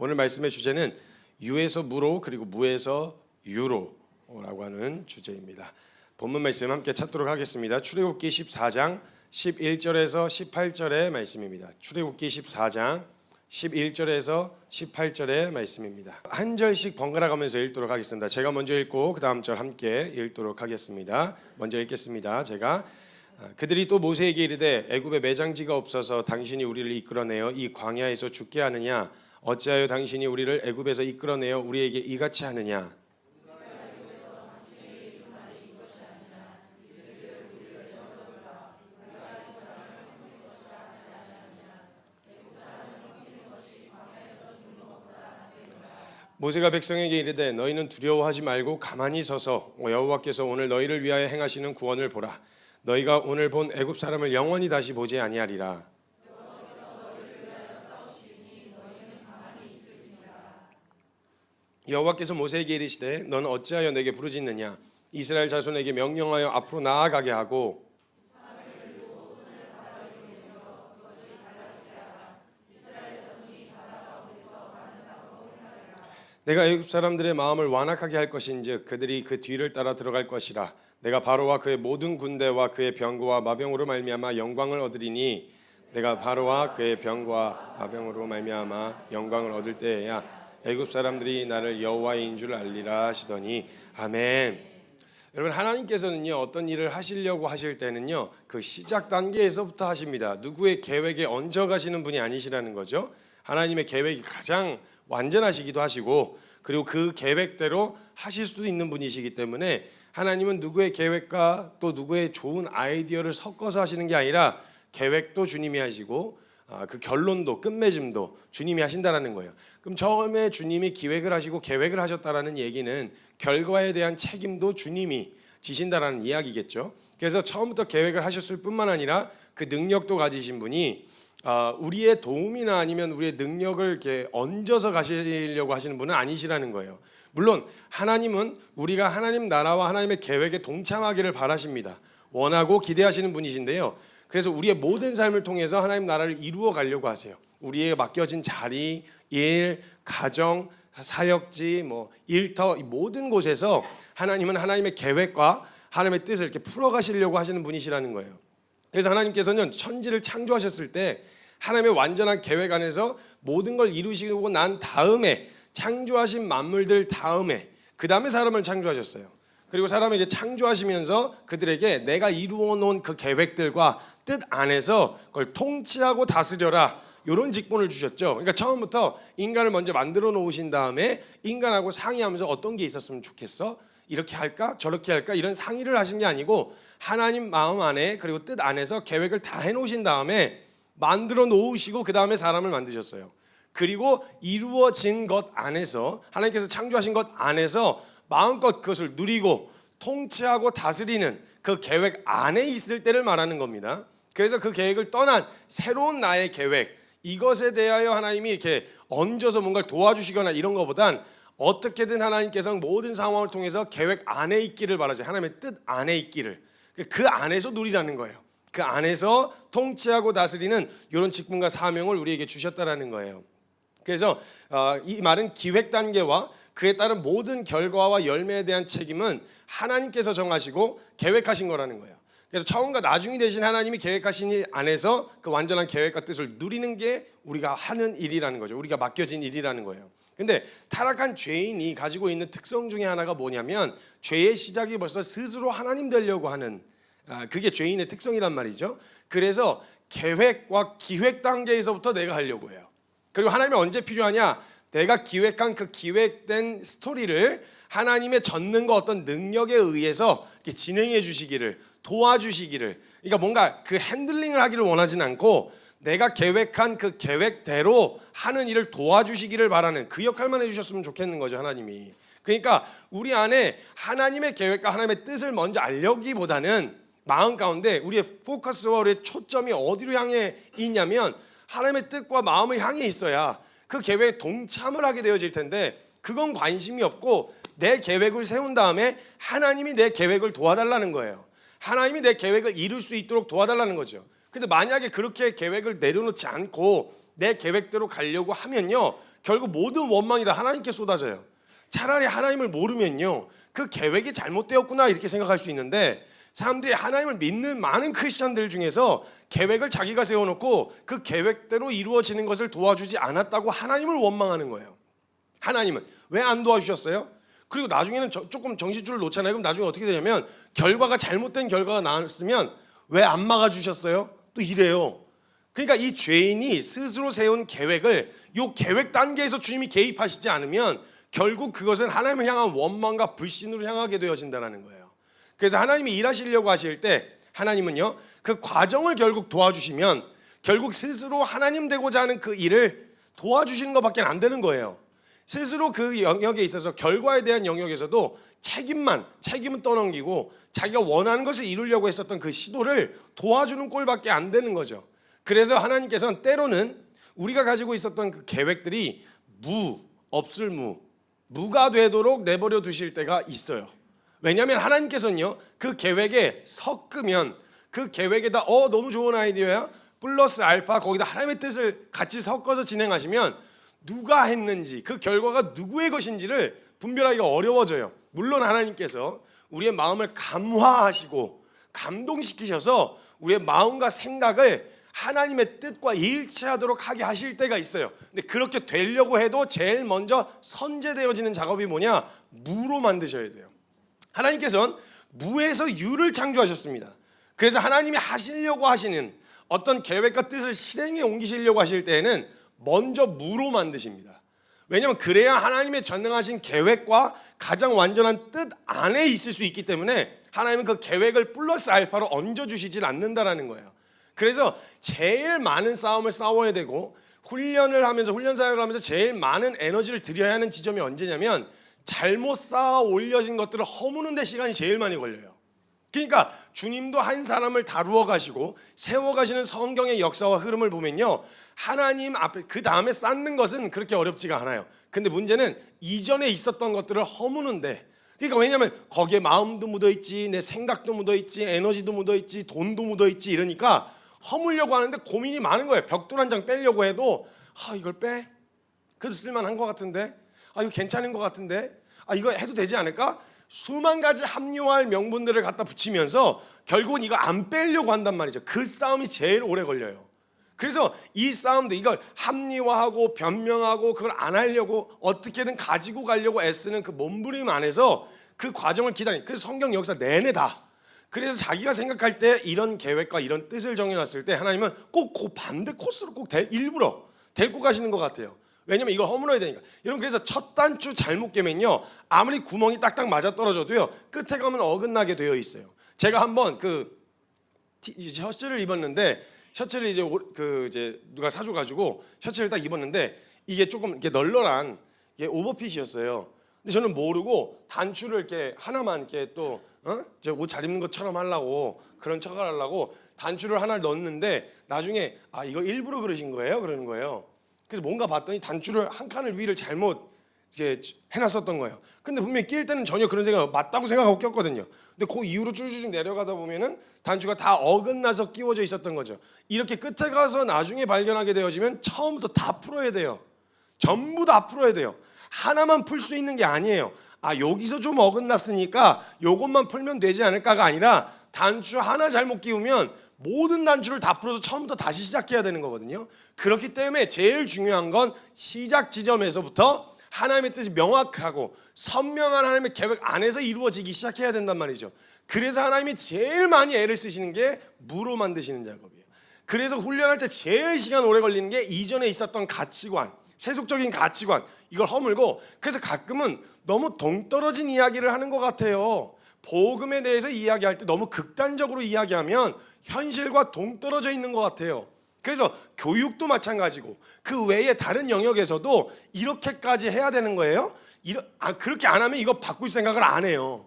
오늘 말씀의 주제는 유에서 무로 그리고 무에서 유로라고 하는 주제입니다. 본문 말씀 함께 찾도록 하겠습니다. 출애굽기 14장 11절에서 18절의 말씀입니다. 출애굽기 14장 11절에서 18절의 말씀입니다. 한 절씩 번갈아 가면서 읽도록 하겠습니다. 제가 먼저 읽고 그 다음 절 함께 읽도록 하겠습니다. 먼저 읽겠습니다. 제가 그들이 또 모세에게 이르되 애굽에 매장지가 없어서 당신이 우리를 이끌어내어 이 광야에서 죽게 하느냐? 어찌하여 당신이 우리를 애굽에서 이끌어내어 우리에게 이같이 하느냐? 모세가 백성에게 이르되 너희는 두려워하지 말고 가만히 서서 여호와께서 오늘 너희를 위하여 행하시는 구원을 보라. 너희가 오늘 본 애굽 사람을 영원히 다시 보지 아니하리라. 여호와께서 모세에게 이르시되 너는 어찌하여 내게 부르짖느냐? 이스라엘 자손에게 명령하여 앞으로 나아가게 하고 내가 애굽 사람들의 마음을 완악하게 할 것인즉 그들이 그 뒤를 따라 들어갈 것이라. 내가 바로와 그의 모든 군대와 그의 병거와 마병으로 말미암아 영광을 얻으리니 내가 바로와 그의 병거와 마병으로 말미암아 영광을 얻을 때에야 애굽 사람들이 나를 여호와인 줄 알리라 하시더니 아멘. 여러분, 하나님께서는요 어떤 일을 하시려고 하실 때는요 그 시작 단계에서부터 하십니다. 누구의 계획에 얹어 가시는 분이 아니시라는 거죠. 하나님의 계획이 가장 완전하시기도 하시고 그리고 그 계획대로 하실 수도 있는 분이시기 때문에 하나님은 누구의 계획과 또 누구의 좋은 아이디어를 섞어서 하시는 게 아니라 계획도 주님이 하시고 그 결론도 끝맺음도 주님이 하신다라는 거예요. 그럼 처음에 주님이 기획을 하시고 계획을 하셨다라는 얘기는 결과에 대한 책임도 주님이 지신다라는 이야기겠죠. 그래서 처음부터 계획을 하셨을 뿐만 아니라 그 능력도 가지신 분이 우리의 도움이나 아니면 우리의 능력을 이렇게 얹어서 가시려고 하시는 분은 아니시라는 거예요. 물론 하나님은 우리가 하나님 나라와 하나님의 계획에 동참하기를 바라십니다. 원하고 기대하시는 분이신데요. 그래서 우리의 모든 삶을 통해서 하나님 나라를 이루어 가려고 하세요. 우리에게 맡겨진 자리, 일, 가정, 사역지, 일터 이 모든 곳에서 하나님은 하나님의 계획과 하나님의 뜻을 이렇게 풀어가시려고 하시는 분이시라는 거예요. 그래서 하나님께서는 천지를 창조하셨을 때 하나님의 완전한 계획 안에서 모든 걸 이루시고 난 다음에 창조하신 만물들 다음에 그 다음에 사람을 창조하셨어요. 그리고 사람에게 창조하시면서 그들에게 내가 이루어 놓은 그 계획들과 뜻 안에서 그걸 통치하고 다스려라 이런 직분을 주셨죠. 그러니까 처음부터 인간을 먼저 만들어 놓으신 다음에 인간하고 상의하면서 어떤 게 있었으면 좋겠어? 이렇게 할까? 저렇게 할까? 이런 상의를 하신 게 아니고 하나님 마음 안에 그리고 뜻 안에서 계획을 다 해놓으신 다음에 만들어 놓으시고 그 다음에 사람을 만드셨어요. 그리고 이루어진 것 안에서 하나님께서 창조하신 것 안에서 마음껏 그것을 누리고 통치하고 다스리는 그 계획 안에 있을 때를 말하는 겁니다. 그래서 그 계획을 떠난 새로운 나의 계획, 이것에 대하여 하나님이 이렇게 얹어서 뭔가를 도와주시거나 이런 것보단 어떻게든 하나님께서 모든 상황을 통해서 계획 안에 있기를 바라세요. 하나님의 뜻 안에 있기를. 그 안에서 누리라는 거예요. 그 안에서 통치하고 다스리는 이런 직분과 사명을 우리에게 주셨다라는 거예요. 그래서 이 말은 기획 단계와 그에 따른 모든 결과와 열매에 대한 책임은 하나님께서 정하시고 계획하신 거라는 거예요. 그래서 처음과 나중이 되신 하나님이 계획하신 일 안에서 그 완전한 계획과 뜻을 누리는 게 우리가 하는 일이라는 거죠. 우리가 맡겨진 일이라는 거예요. 근데 타락한 죄인이 가지고 있는 특성 중에 하나가 뭐냐면 죄의 시작이 벌써 스스로 하나님 되려고 하는 그게 죄인의 특성이란 말이죠. 그래서 계획과 기획 단계에서부터 내가 하려고 해요. 그리고 하나님이 언제 필요하냐? 내가 기획한 그 기획된 스토리를 하나님의 전능과 어떤 능력에 의해서 이렇게 진행해 주시기를 도와주시기를, 그러니까 뭔가 그 핸들링을 하기를 원하진 않고 내가 계획한 그 계획대로 하는 일을 도와주시기를 바라는 그 역할만 해주셨으면 좋겠는 거죠, 하나님이. 그러니까 우리 안에 하나님의 계획과 하나님의 뜻을 먼저 알려기보다는 마음 가운데 우리의 포커스와 우리의 초점이 어디로 향해 있냐면 하나님의 뜻과 마음을 향해 있어야 그 계획에 동참을 하게 되어질 텐데 그건 관심이 없고 내 계획을 세운 다음에 하나님이 내 계획을 도와달라는 거예요. 하나님이 내 계획을 이룰 수 있도록 도와달라는 거죠. 근데 만약에 그렇게 계획을 내려놓지 않고 내 계획대로 가려고 하면요, 결국 모든 원망이 다 하나님께 쏟아져요. 차라리 하나님을 모르면요, 그 계획이 잘못되었구나 이렇게 생각할 수 있는데, 사람들이 하나님을 믿는 많은 크리스천들 중에서 계획을 자기가 세워놓고 그 계획대로 이루어지는 것을 도와주지 않았다고 하나님을 원망하는 거예요. 하나님은 왜 안 도와주셨어요? 그리고 나중에는 조금 정신줄을 놓잖아요. 그럼 나중에 어떻게 되냐면, 결과가 잘못된 결과가 나왔으면 왜 안 막아주셨어요? 또 이래요. 그러니까 이 죄인이 스스로 세운 계획을 이 계획 단계에서 주님이 개입하시지 않으면 결국 그것은 하나님을 향한 원망과 불신으로 향하게 되어진다는 거예요. 그래서 하나님이 일하시려고 하실 때 하나님은요, 그 과정을 결국 도와주시면 결국 스스로 하나님 되고자 하는 그 일을 도와주시는 것밖에 안 되는 거예요. 스스로 그 영역에 있어서 결과에 대한 영역에서도 책임은 떠넘기고 자기가 원하는 것을 이루려고 했었던 그 시도를 도와주는 꼴밖에 안 되는 거죠. 그래서 하나님께서는 때로는 우리가 가지고 있었던 그 계획들이 무가 되도록 내버려 두실 때가 있어요. 왜냐하면 하나님께서는요, 그 계획에 섞으면, 그 계획에다 너무 좋은 아이디어야 플러스 알파 거기다 하나님의 뜻을 같이 섞어서 진행하시면 누가 했는지, 그 결과가 누구의 것인지를 분별하기가 어려워져요. 물론 하나님께서 우리의 마음을 감화하시고 감동시키셔서 우리의 마음과 생각을 하나님의 뜻과 일치하도록 하게 하실 때가 있어요. 근데 그렇게 되려고 해도 제일 먼저 선제되어지는 작업이 뭐냐? 무로 만드셔야 돼요. 하나님께서는 무에서 유를 창조하셨습니다. 그래서 하나님이 하시려고 하시는 어떤 계획과 뜻을 실행에 옮기시려고 하실 때에는 먼저 무로 만드십니다. 왜냐하면 그래야 하나님의 전능하신 계획과 가장 완전한 뜻 안에 있을 수 있기 때문에 하나님은 그 계획을 플러스 알파로 얹어주시질 않는다라는 거예요. 그래서 제일 많은 싸움을 싸워야 되고 훈련 사역을 하면서 제일 많은 에너지를 들여야 하는 지점이 언제냐면, 잘못 쌓아 올려진 것들을 허무는 데 시간이 제일 많이 걸려요. 그러니까 주님도 한 사람을 다루어 가시고 세워 가시는 성경의 역사와 흐름을 보면요, 하나님 앞에 그 다음에 쌓는 것은 그렇게 어렵지가 않아요. 근데 문제는 이전에 있었던 것들을 허무는데, 그러니까 왜냐하면 거기에 마음도 묻어있지, 내 생각도 묻어있지, 에너지도 묻어있지, 돈도 묻어있지, 이러니까 허물려고 하는데 고민이 많은 거예요. 벽돌 한 장 빼려고 해도 이걸 빼? 그래도 쓸만한 것 같은데, 이거 괜찮은 것 같은데, 이거 해도 되지 않을까? 수만 가지 합리화할 명분들을 갖다 붙이면서 결국은 이거 안 빼려고 한단 말이죠. 그 싸움이 제일 오래 걸려요. 그래서 이 싸움도 이걸 합리화하고 변명하고 그걸 안 하려고 어떻게든 가지고 가려고 애쓰는 그 몸부림 안에서 그 과정을 기다리는, 그래서 성경 역사 내내 다. 그래서 자기가 생각할 때 이런 계획과 이런 뜻을 정해놨을 때 하나님은 꼭 그 반대 코스로 꼭 일부러 데리고 가시는 것 같아요. 왜냐면 이걸 허물어야 되니까. 여러분, 그래서 첫 단추 잘못 깨면요, 아무리 구멍이 딱딱 맞아 떨어져도요, 끝에 가면 어긋나게 되어 있어요. 제가 한번 셔츠를 입었는데, 셔츠를 이제 누가 사줘가지고 셔츠를 딱 입었는데 이게 조금 이렇게 널널한 오버핏이었어요. 근데 저는 모르고 단추를 이렇게 하나만 이렇게 또 옷 잘 입는 것처럼 하려고, 그런 척을 하려고 단추를 하나를 넣었는데 나중에 이거 일부러 그러신 거예요? 그러는 거예요. 그래서 뭔가 봤더니 단추를 한 칸을 위를 잘못 이렇게 해놨었던 거예요. 근데 분명히 낄 때는 전혀 그런 생각 맞다고 생각하고 꼈거든요. 근데 그 이후로 쭈쭈쭈 내려가다 보면은 단추가 다 어긋나서 끼워져 있었던 거죠. 이렇게 끝에 가서 나중에 발견하게 되어지면 처음부터 다 풀어야 돼요. 전부 다 풀어야 돼요. 하나만 풀 수 있는 게 아니에요. 여기서 좀 어긋났으니까 요것만 풀면 되지 않을까가 아니라, 단추 하나 잘못 끼우면 모든 단추를 다 풀어서 처음부터 다시 시작해야 되는 거거든요. 그렇기 때문에 제일 중요한 건 시작 지점에서부터 하나님의 뜻이 명확하고 선명한 하나님의 계획 안에서 이루어지기 시작해야 된단 말이죠. 그래서 하나님이 제일 많이 애를 쓰시는 게 무로 만드시는 작업이에요. 그래서 훈련할 때 제일 시간 오래 걸리는 게 이전에 있었던 가치관, 세속적인 가치관, 이걸 허물고, 그래서 가끔은 너무 동떨어진 이야기를 하는 것 같아요. 복음에 대해서 이야기할 때 너무 극단적으로 이야기하면 현실과 동떨어져 있는 것 같아요. 그래서 교육도 마찬가지고 그 외에 다른 영역에서도 이렇게까지 해야 되는 거예요? 그렇게 안 하면 이거 바꿀 생각을 안 해요.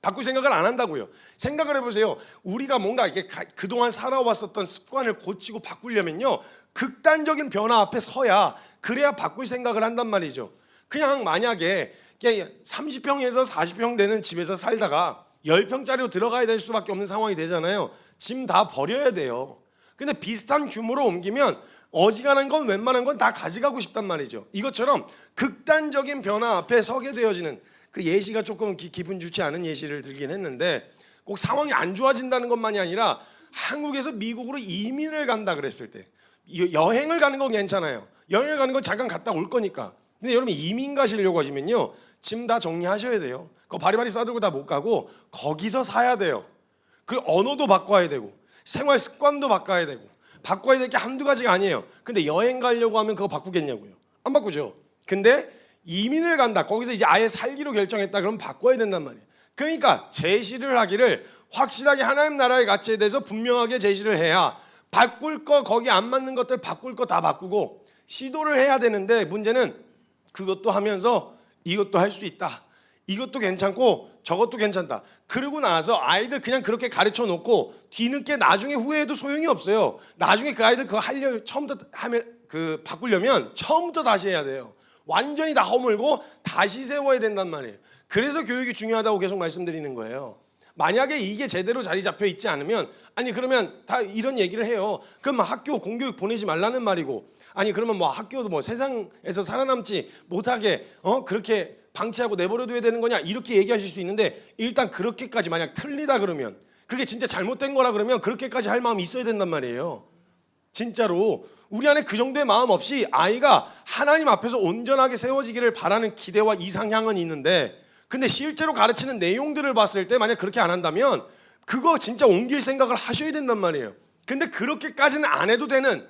바꿀 생각을 안 한다고요. 생각을 해보세요. 우리가 뭔가 이렇게 그동안 살아왔었던 습관을 고치고 바꾸려면요, 극단적인 변화 앞에 서야, 그래야 바꿀 생각을 한단 말이죠. 그냥 만약에 30평에서 40평 되는 집에서 살다가 10평짜리로 들어가야 될 수밖에 없는 상황이 되잖아요. 짐 다 버려야 돼요. 근데 비슷한 규모로 옮기면 어지간한 건 웬만한 건 다 가져가고 싶단 말이죠. 이것처럼 극단적인 변화 앞에 서게 되어지는 그 예시가 조금 기분 좋지 않은 예시를 들긴 했는데, 꼭 상황이 안 좋아진다는 것만이 아니라 한국에서 미국으로 이민을 간다 그랬을 때, 여행을 가는 건 괜찮아요. 여행을 가는 건 잠깐 갔다 올 거니까. 근데 여러분 이민 가시려고 하시면요, 짐 다 정리하셔야 돼요. 그거 바리바리 싸들고 다 못 가고 거기서 사야 돼요. 그리고 언어도 바꿔야 되고 생활 습관도 바꿔야 되고 바꿔야 될 게 한두 가지가 아니에요. 근데 여행 가려고 하면 그거 바꾸겠냐고요? 안 바꾸죠. 근데 이민을 간다, 거기서 이제 아예 살기로 결정했다, 그러면 바꿔야 된단 말이에요. 그러니까 제시를 하기를 확실하게 하나님 나라의 가치에 대해서 분명하게 제시를 해야, 바꿀 거, 거기 안 맞는 것들 바꿀 거 다 바꾸고 시도를 해야 되는데, 문제는 그것도 하면서 이것도 할 수 있다, 이것도 괜찮고 저것도 괜찮다, 그러고 나서 아이들 그냥 그렇게 가르쳐 놓고 뒤늦게 나중에 후회해도 소용이 없어요. 나중에 그 아이들 그거 하려 처음부터 하면 그 바꾸려면 처음부터 다시 해야 돼요. 완전히 다 허물고 다시 세워야 된단 말이에요. 그래서 교육이 중요하다고 계속 말씀드리는 거예요. 만약에 이게 제대로 자리 잡혀 있지 않으면, 아니 그러면 다 이런 얘기를 해요. 그럼 학교 공교육 보내지 말라는 말이고, 아니 그러면 뭐 학교도 뭐 세상에서 살아남지 못하게 그렇게 방치하고 내버려둬야 되는 거냐, 이렇게 얘기하실 수 있는데, 일단 그렇게까지 만약 틀리다 그러면, 그게 진짜 잘못된 거라 그러면 그렇게까지 할 마음이 있어야 된단 말이에요. 진짜로 우리 안에 그 정도의 마음 없이 아이가 하나님 앞에서 온전하게 세워지기를 바라는 기대와 이상향은 있는데, 근데 실제로 가르치는 내용들을 봤을 때 만약 그렇게 안 한다면 그거 진짜 옮길 생각을 하셔야 된단 말이에요. 근데 그렇게까지는 안 해도 되는,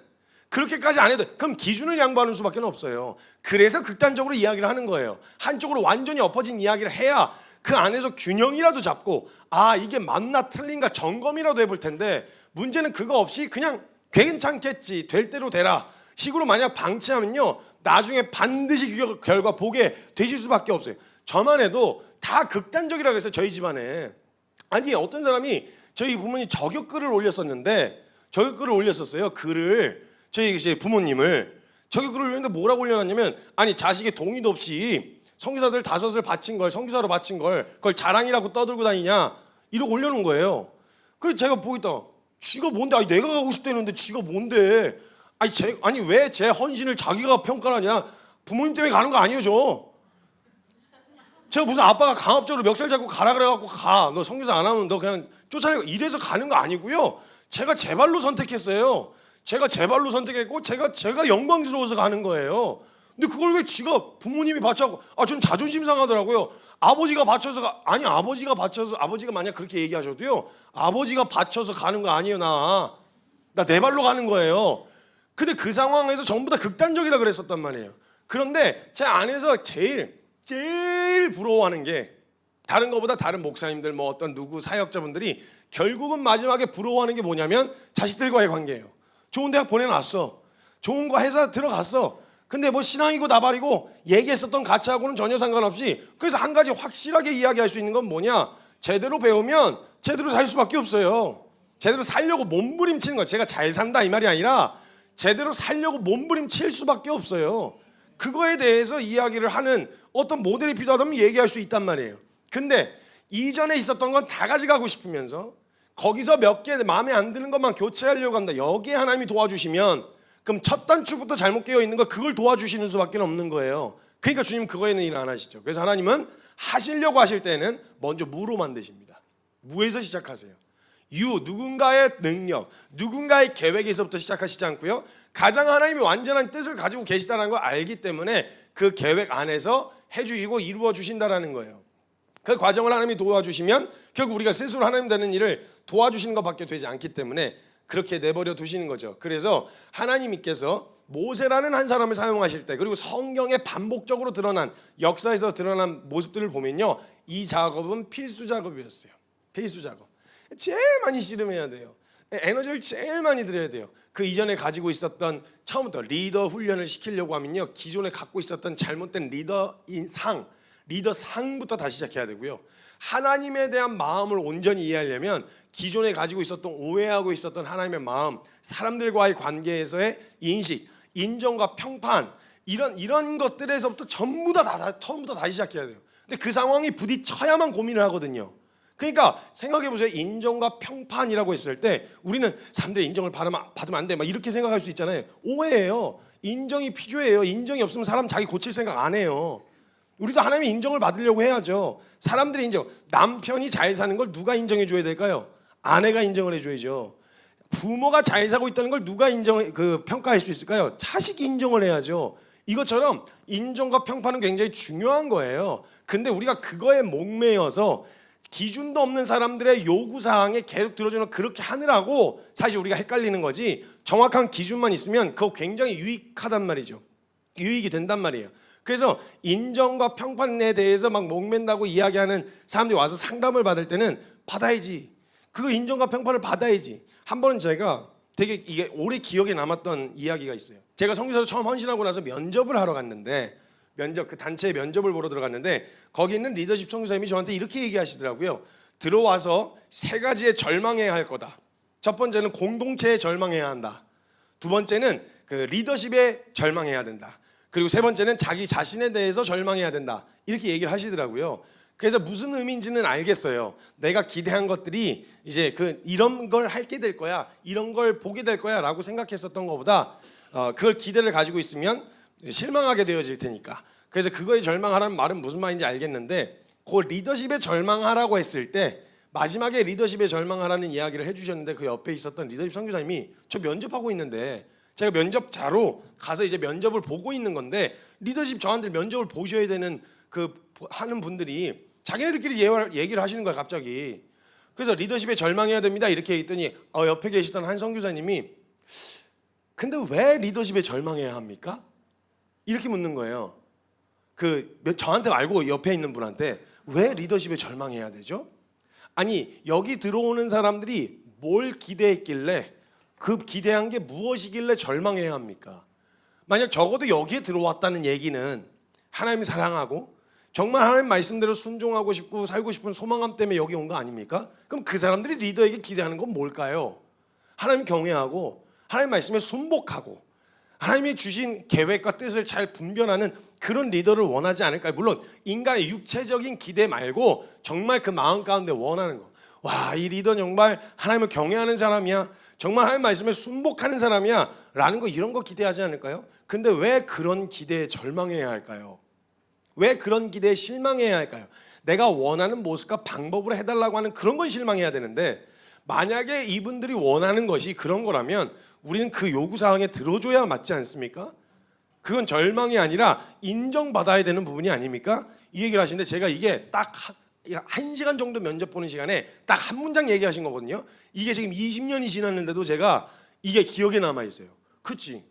그렇게까지 안 해도, 그럼 기준을 양보하는 수밖에 없어요. 그래서 극단적으로 이야기를 하는 거예요. 한쪽으로 완전히 엎어진 이야기를 해야 그 안에서 균형이라도 잡고, 아 이게 맞나 틀린가 점검이라도 해볼 텐데, 문제는 그거 없이 그냥 괜찮겠지, 될 대로 되라 식으로 만약 방치하면요, 나중에 반드시 결과 보게 되실 수밖에 없어요. 저만 해도 다 극단적이라고 해서 저희 집안에, 아니 어떤 사람이 저희 부모님 저격글을 올렸었는데, 저격글을 올렸었어요. 글을, 저희 이제 부모님을 저격글을 올렸는데 뭐라고 올려놨냐면, 아니 자식의 동의도 없이 선교사들 5을 바친 걸, 선교사로 바친 걸, 그걸 자랑이라고 떠들고 다니냐, 이러고 올려놓은 거예요. 그래서 제가 보고 있다, 쥐가 뭔데? 아니 내가 가고 싶다는데 쥐가 뭔데? 아니 왜 제 헌신을 자기가 평가하냐? 부모님 때문에 가는 거 아니에요. 제가 무슨 아빠가 강압적으로 멱살 잡고 가라 그래갖고 가, 너 선교사 안 하면 너 그냥 쫓아내고 이래서 가는 거 아니고요. 제가 제 발로 선택했어요. 제가 제 발로 선택했고 제가 영광스러워서 가는 거예요. 근데 그걸 왜 쥐가, 부모님이 바쳐갖고, 전 자존심 상하더라고요. 아버지가 바쳐서 아버지가 만약 그렇게 얘기하셔도요, 아버지가 바쳐서 가는 거 아니에요. 나 내 발로 가는 거예요. 근데 그 상황에서 전부 다 극단적이라 그랬었단 말이에요. 그런데 제 안에서 제일 부러워하는 게, 다른 것보다 다른 목사님들 뭐 어떤 누구 사역자분들이 결국은 마지막에 부러워하는 게 뭐냐면 자식들과의 관계예요. 좋은 대학 보내놨어, 좋은 거 회사 들어갔어. 근데 뭐 신앙이고 나발이고 얘기했었던 가치하고는 전혀 상관없이, 그래서 한 가지 확실하게 이야기할 수 있는 건 뭐냐, 제대로 배우면 제대로 살 수밖에 없어요. 제대로 살려고 몸부림치는 거, 제가 잘 산다 이 말이 아니라 제대로 살려고 몸부림칠 수밖에 없어요. 그거에 대해서 이야기를 하는 어떤 모델이 필요하다면 얘기할 수 있단 말이에요. 근데 이전에 있었던 건 다 가져가고 싶으면서 거기서 몇 개 마음에 안 드는 것만 교체하려고 한다, 여기에 하나님이 도와주시면, 그럼 첫 단추부터 잘못 깨어 있는 거, 그걸 도와주시는 수밖에 없는 거예요. 그러니까 주님 그거에는 일 안 하시죠. 그래서 하나님은 하시려고 하실 때는 먼저 무로 만드십니다. 무에서 시작하세요. 누군가의 능력, 누군가의 계획에서부터 시작하시지 않고요, 가장 하나님이 완전한 뜻을 가지고 계시다는 걸 알기 때문에 그 계획 안에서 해주시고 이루어 주신다라는 거예요. 그 과정을 하나님이 도와주시면 결국 우리가 스스로 하나님 되는 일을 도와주시는 것밖에 되지 않기 때문에 그렇게 내버려 두시는 거죠. 그래서 하나님께서 모세라는 한 사람을 사용하실 때, 그리고 성경에 반복적으로 드러난, 역사에서 드러난 모습들을 보면요, 이 작업은 필수 작업이었어요. 필수 작업. 제일 많이 씨름해야 돼요. 에너지를 제일 많이 들여야 돼요. 그 이전에 가지고 있었던, 처음부터 리더 훈련을 시키려고 하면요, 기존에 갖고 있었던 잘못된 리더 상부터 다시 시작해야 되고요. 하나님에 대한 마음을 온전히 이해하려면 기존에 가지고 있었던, 오해하고 있었던 하나님의 마음, 사람들과의 관계에서의 인식, 인정과 평판, 이런 것들에서부터 전부 다 처음부터 다시 시작해야 돼요. 근데 그 상황이 부딪혀야만 고민을 하거든요. 그러니까 생각해 보세요. 인정과 평판이라고 했을 때 우리는 사람들의 인정을 받으면 안 돼 막 이렇게 생각할 수 있잖아요. 오해예요. 인정이 필요해요. 인정이 없으면 사람 자기 고칠 생각 안 해요. 우리도 하나님의 인정을 받으려고 해야죠. 사람들의 인정. 남편이 잘 사는 걸 누가 인정해 줘야 될까요? 아내가 인정을 해줘야죠. 부모가 잘 살고 있다는 걸 누가 평가할 수 있을까요? 자식이 인정을 해야죠. 이것처럼 인정과 평판은 굉장히 중요한 거예요. 근데 우리가 그거에 목매여서 기준도 없는 사람들의 요구사항에 계속 들어주는 그렇게 하느라고 사실 우리가 헷갈리는 거지, 정확한 기준만 있으면 그거 굉장히 유익하단 말이죠. 유익이 된단 말이에요. 그래서 인정과 평판에 대해서 막 목맨다고 이야기하는 사람들이 와서 상담을 받을 때는 받아야지. 그 인정과 평판을 받아야지. 한 번은 제가 되게 이게 오래 기억에 남았던 이야기가 있어요. 제가 선교사로 처음 헌신하고 나서 면접을 하러 갔는데, 그 단체의 면접을 보러 들어갔는데 거기 있는 리더십 선교사님이 저한테 이렇게 얘기하시더라고요. 들어와서 세 가지에 절망해야 할 거다. 첫 번째는 공동체에 절망해야 한다. 두 번째는 그 리더십에 절망해야 된다. 그리고 세 번째는 자기 자신에 대해서 절망해야 된다. 이렇게 얘기를 하시더라고요. 그래서 무슨 의미인지는 알겠어요. 내가 기대한 것들이 이제 이런 걸 하게 될 거야, 이런 걸 보게 될 거야라고 생각했었던 것보다 그걸 기대를 가지고 있으면 실망하게 되어질 테니까. 그래서 그거에 절망하라는 말은 무슨 말인지 알겠는데, 그 리더십에 절망하라고 했을 때 마지막에 리더십에 절망하라는 이야기를 해주셨는데, 그 옆에 있었던 리더십 선교사님이 저 면접하고 있는데 제가 면접자로 가서 이제 면접을 보고 있는 건데, 리더십 저한테 면접을 보셔야 되는 하는 분들이 자기네들끼리 얘기를 하시는 거야 갑자기. 그래서 리더십에 절망해야 됩니다 이렇게 했더니 옆에 계시던 한 선교사님이 근데 왜 리더십에 절망해야 합니까? 이렇게 묻는 거예요. 저한테 말고 옆에 있는 분한테 왜 리더십에 절망해야 되죠? 아니 여기 들어오는 사람들이 뭘 기대했길래, 그 기대한 게 무엇이길래 절망해야 합니까? 만약 적어도 여기에 들어왔다는 얘기는 하나님을 사랑하고 정말 하나님 말씀대로 순종하고 싶고 살고 싶은 소망감 때문에 여기 온 거 아닙니까? 그럼 그 사람들이 리더에게 기대하는 건 뭘까요? 하나님 경외하고 하나님 말씀에 순복하고 하나님이 주신 계획과 뜻을 잘 분별하는 그런 리더를 원하지 않을까요? 물론 인간의 육체적인 기대 말고 정말 그 마음 가운데 원하는 거. 와, 이 리더 정말 하나님을 경외하는 사람이야, 정말 하나님 말씀에 순복하는 사람이야 라는 거, 이런 거 기대하지 않을까요? 근데 왜 그런 기대에 절망해야 할까요? 왜 그런 기대에 실망해야 할까요? 내가 원하는 모습과 방법으로 해달라고 하는 그런 건 실망해야 되는데, 만약에 이분들이 원하는 것이 그런 거라면 우리는 그 요구사항에 들어줘야 맞지 않습니까? 그건 절망이 아니라 인정받아야 되는 부분이 아닙니까? 이 얘기를 하시는데, 제가 이게 딱 1시간 정도 면접 보는 시간에 딱 한 문장 얘기하신 거거든요. 이게 지금 20년이 지났는데도 제가 이게 기억에 남아있어요. 그치?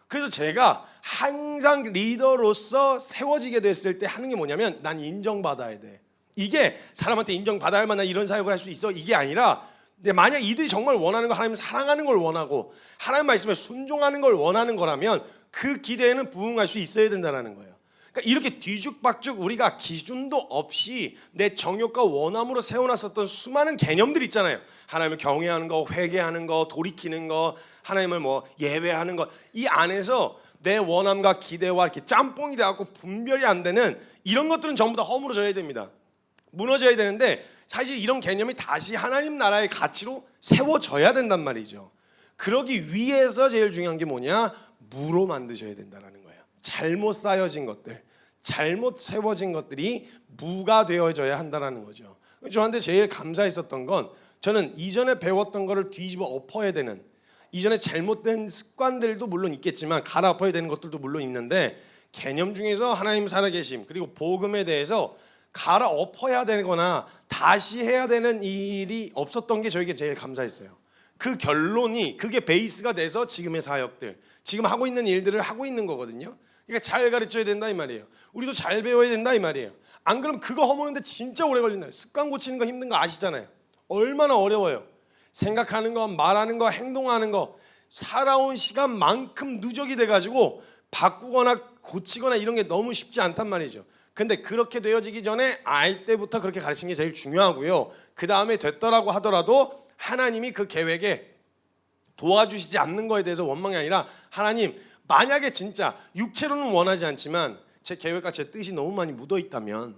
그래서 제가 항상 리더로서 세워지게 됐을 때 하는 게 뭐냐면, 난 인정받아야 돼. 이게 사람한테 인정받아야 만한 이런 사역을 할 수 있어, 이게 아니라, 근데 만약 이들이 정말 원하는 거, 하나님 사랑하는 걸 원하고 하나님 말씀에 순종하는 걸 원하는 거라면 그 기대에는 부응할 수 있어야 된다는 거예요. 그러니까 이렇게 뒤죽박죽 우리가 기준도 없이 내 정욕과 원함으로 세워놨었던 수많은 개념들 있잖아요. 하나님을 경외하는 거, 회개하는 거, 돌이키는 거, 하나님을 예외하는 거, 이 안에서 내 원함과 기대와 이렇게 짬뽕이 돼갖고 분별이 안 되는 이런 것들은 전부 다 허물어져야 됩니다. 무너져야 되는데, 사실 이런 개념이 다시 하나님 나라의 가치로 세워져야 된단 말이죠. 그러기 위해서 제일 중요한 게 뭐냐? 무로 만드셔야 된다는 거예요. 잘못 쌓여진 것들, 잘못 세워진 것들이 무가 되어져야 한다는 거죠. 저한테 제일 감사했었던 건, 저는 이전에 배웠던 거를 뒤집어 엎어야 되는, 이전에 잘못된 습관들도 물론 있겠지만 갈아엎어야 되는 것들도 물론 있는데, 개념 중에서 하나님 살아계심 그리고 복음에 대해서 갈아엎어야 되거나 다시 해야 되는 일이 없었던 게 저에게 제일 감사했어요. 그 결론이, 그게 베이스가 돼서 지금의 사역들, 지금 하고 있는 일들을 하고 있는 거거든요. 그러니까 잘 가르쳐야 된다 이 말이에요. 우리도 잘 배워야 된다 이 말이에요. 안 그러면 그거 허무는데 진짜 오래 걸린다. 습관 고치는 거 힘든 거 아시잖아요. 얼마나 어려워요. 생각하는 거, 말하는 거, 행동하는 거, 살아온 시간만큼 누적이 돼가지고 바꾸거나 고치거나 이런 게 너무 쉽지 않단 말이죠. 근데 그렇게 되어지기 전에 아이 때부터 그렇게 가르치는 게 제일 중요하고요. 그 다음에 됐더라고 하더라도 하나님이 그 계획에 도와주시지 않는 거에 대해서 원망이 아니라, 하나님 만약에 진짜 육체로는 원하지 않지만 제 계획과 제 뜻이 너무 많이 묻어 있다면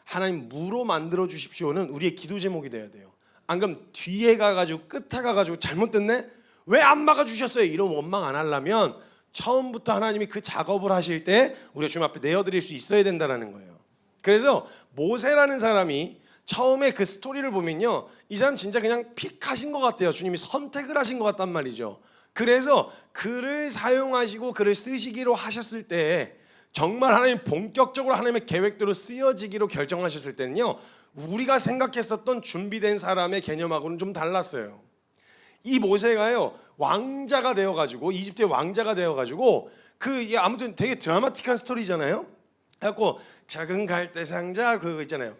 하나님 무로 만들어 주십시오는 우리의 기도 제목이 돼야 돼요. 안 그럼 뒤에 가가지고 끝에 가가지고 잘못됐네? 왜 안 막아주셨어요? 이런 원망 안 하려면 처음부터 하나님이 그 작업을 하실 때 우리가 주님 앞에 내어드릴 수 있어야 된다는 거예요. 그래서 모세라는 사람이 처음에 그 스토리를 보면요, 이 사람 진짜 그냥 픽하신 것 같아요. 주님이 선택을 하신 것 같단 말이죠. 그래서 그를 사용하시고 그를 쓰시기로 하셨을 때 정말 하나님 본격적으로 하나님의 계획대로 쓰여지기로 결정하셨을 때는요, 우리가 생각했었던 준비된 사람의 개념하고는 좀 달랐어요. 이 모세가요, 왕자가 되어가지고 이집트의 왕자가 되어가지고 이게 아무튼 되게 드라마틱한 스토리잖아요. 그래갖고 작은 갈대 상자 그거 있잖아요.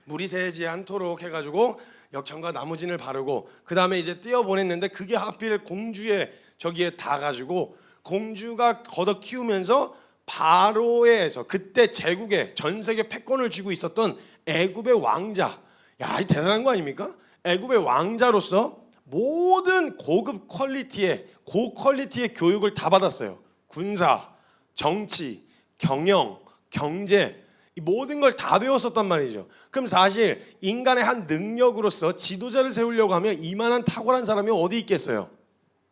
물이 새지 않도록 해가지고 역청과 나무진을 바르고 그 다음에 이제 띄어보냈는데 그게 하필 공주의 저기에 다 가지고 공주가 걷어 키우면서 바로에서 그때 제국의 전 세계 패권을 쥐고 있었던 애굽의 왕자, 야, 이 대단한 거 아닙니까? 애굽의 왕자로서 모든 고급 퀄리티의 고퀄리티의 교육을 다 받았어요. 군사, 정치, 경영, 경제, 이 모든 걸 다 배웠었단 말이죠. 그럼 사실 인간의 한 능력으로서 지도자를 세우려고 하면 이만한 탁월한 사람이 어디 있겠어요?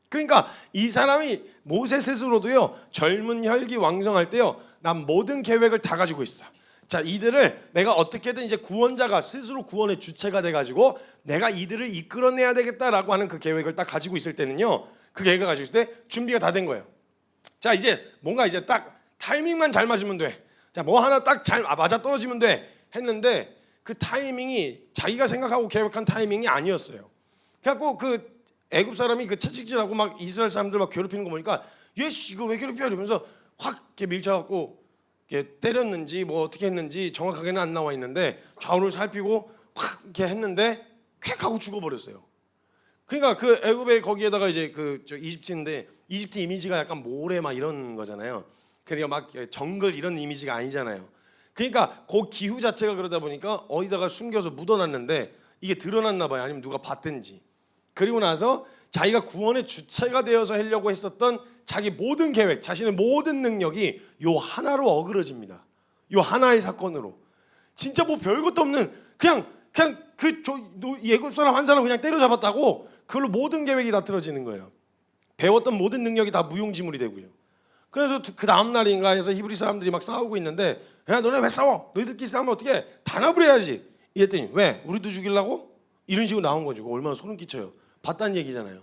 그러니까 이 사람이 모세 스스로도요, 젊은 혈기 왕성할 때요, 난 모든 계획을 다 가지고 있어. 자, 이들을 내가 어떻게든 이제 구원자가 스스로 구원의 주체가 돼가지고 내가 이들을 이끌어내야 되겠다라고 하는 그 계획을 딱 가지고 있을 때는요, 그 계획을 가지고 있을 때 준비가 다 된 거예요. 자, 이제 뭔가 이제 딱 타이밍만 잘 맞으면 돼. 자, 뭐 하나 딱 잘 맞아 떨어지면 돼 했는데 그 타이밍이 자기가 생각하고 계획한 타이밍이 아니었어요. 그래갖고 그 애굽 사람이 그 채찍질하고 막 이스라엘 사람들 막 괴롭히는 거 보니까 얘씨 이거 왜 괴롭혀 이러면서 확 이렇게 밀쳐갖고 이렇게 때렸는지 뭐 어떻게 했는지 정확하게는 안 나와 있는데 좌우를 살피고 확 이렇게 했는데 쾌 하고 죽어버렸어요. 그러니까 그 애굽의 거기에다가 이제 저 이집트인데 이집트 이미지가 약간 모래 막 이런 거잖아요. 그러니까 막 정글 이런 이미지가 아니잖아요. 그러니까 그 기후 자체가 그러다 보니까 어디다가 숨겨서 묻어놨는데 이게 드러났나 봐요. 아니면 누가 봤든지. 그리고 나서 자기가 구원의 주체가 되어서 하려고 했었던 자기 모든 계획, 자신의 모든 능력이 요 하나로 어그러집니다. 요 하나의 사건으로. 진짜 뭐 별것도 없는 그냥 예굽 사람 한 사람 그냥 때려잡았다고 그걸로 모든 계획이 다 틀어지는 거예요. 배웠던 모든 능력이 다 무용지물이 되고요. 그래서 그 다음 날인가 해서 히브리 사람들이 막 싸우고 있는데, 야, 너네 왜 싸워? 너희들끼리 싸우면 어떻게 단합을 해야지. 이랬더니 왜? 우리도 죽이려고? 이런 식으로 나온 거죠. 얼마나 소름 끼쳐요. 봤다는 얘기잖아요.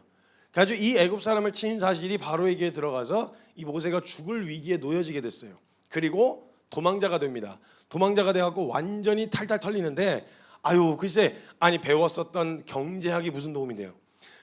그래서 이 애굽 사람을 친 사실이 바로에게 들어가서 이 모세가 죽을 위기에 놓여지게 됐어요. 그리고 도망자가 됩니다. 도망자가 돼갖고 완전히 탈탈 털리는데, 아유 글쎄, 아니 배웠었던 경제학이 무슨 도움이 돼요?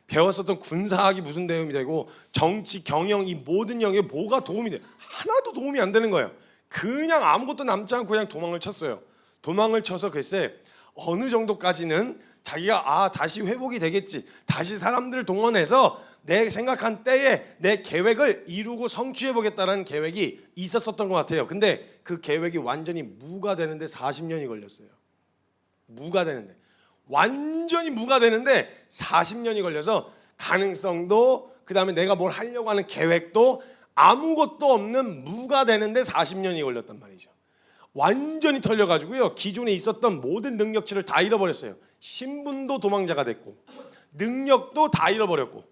배웠었던 군사학이 무슨 도움이 되고 정치, 경영 이 모든 영역에 뭐가 도움이 돼요? 하나도 도움이 안 되는 거예요. 그냥 아무것도 남지 않고 그냥 도망을 쳤어요. 도망을 쳐서 글쎄 어느 정도까지는 자기가 다시 회복이 되겠지, 다시 사람들을 동원해서 내 생각한 때에 내 계획을 이루고 성취해보겠다는 계획이 있었었던 것 같아요. 근데 그 계획이 완전히 무가 되는데 40년이 걸렸어요. 무가 되는데, 완전히 무가 되는데 40년이 걸려서 가능성도 그 다음에 내가 뭘 하려고 하는 계획도 아무것도 없는 무가 되는데 40년이 걸렸단 말이죠. 완전히 털려가지고요, 기존에 있었던 모든 능력치를 다 잃어버렸어요. 신분도 도망자가 됐고 능력도 다 잃어버렸고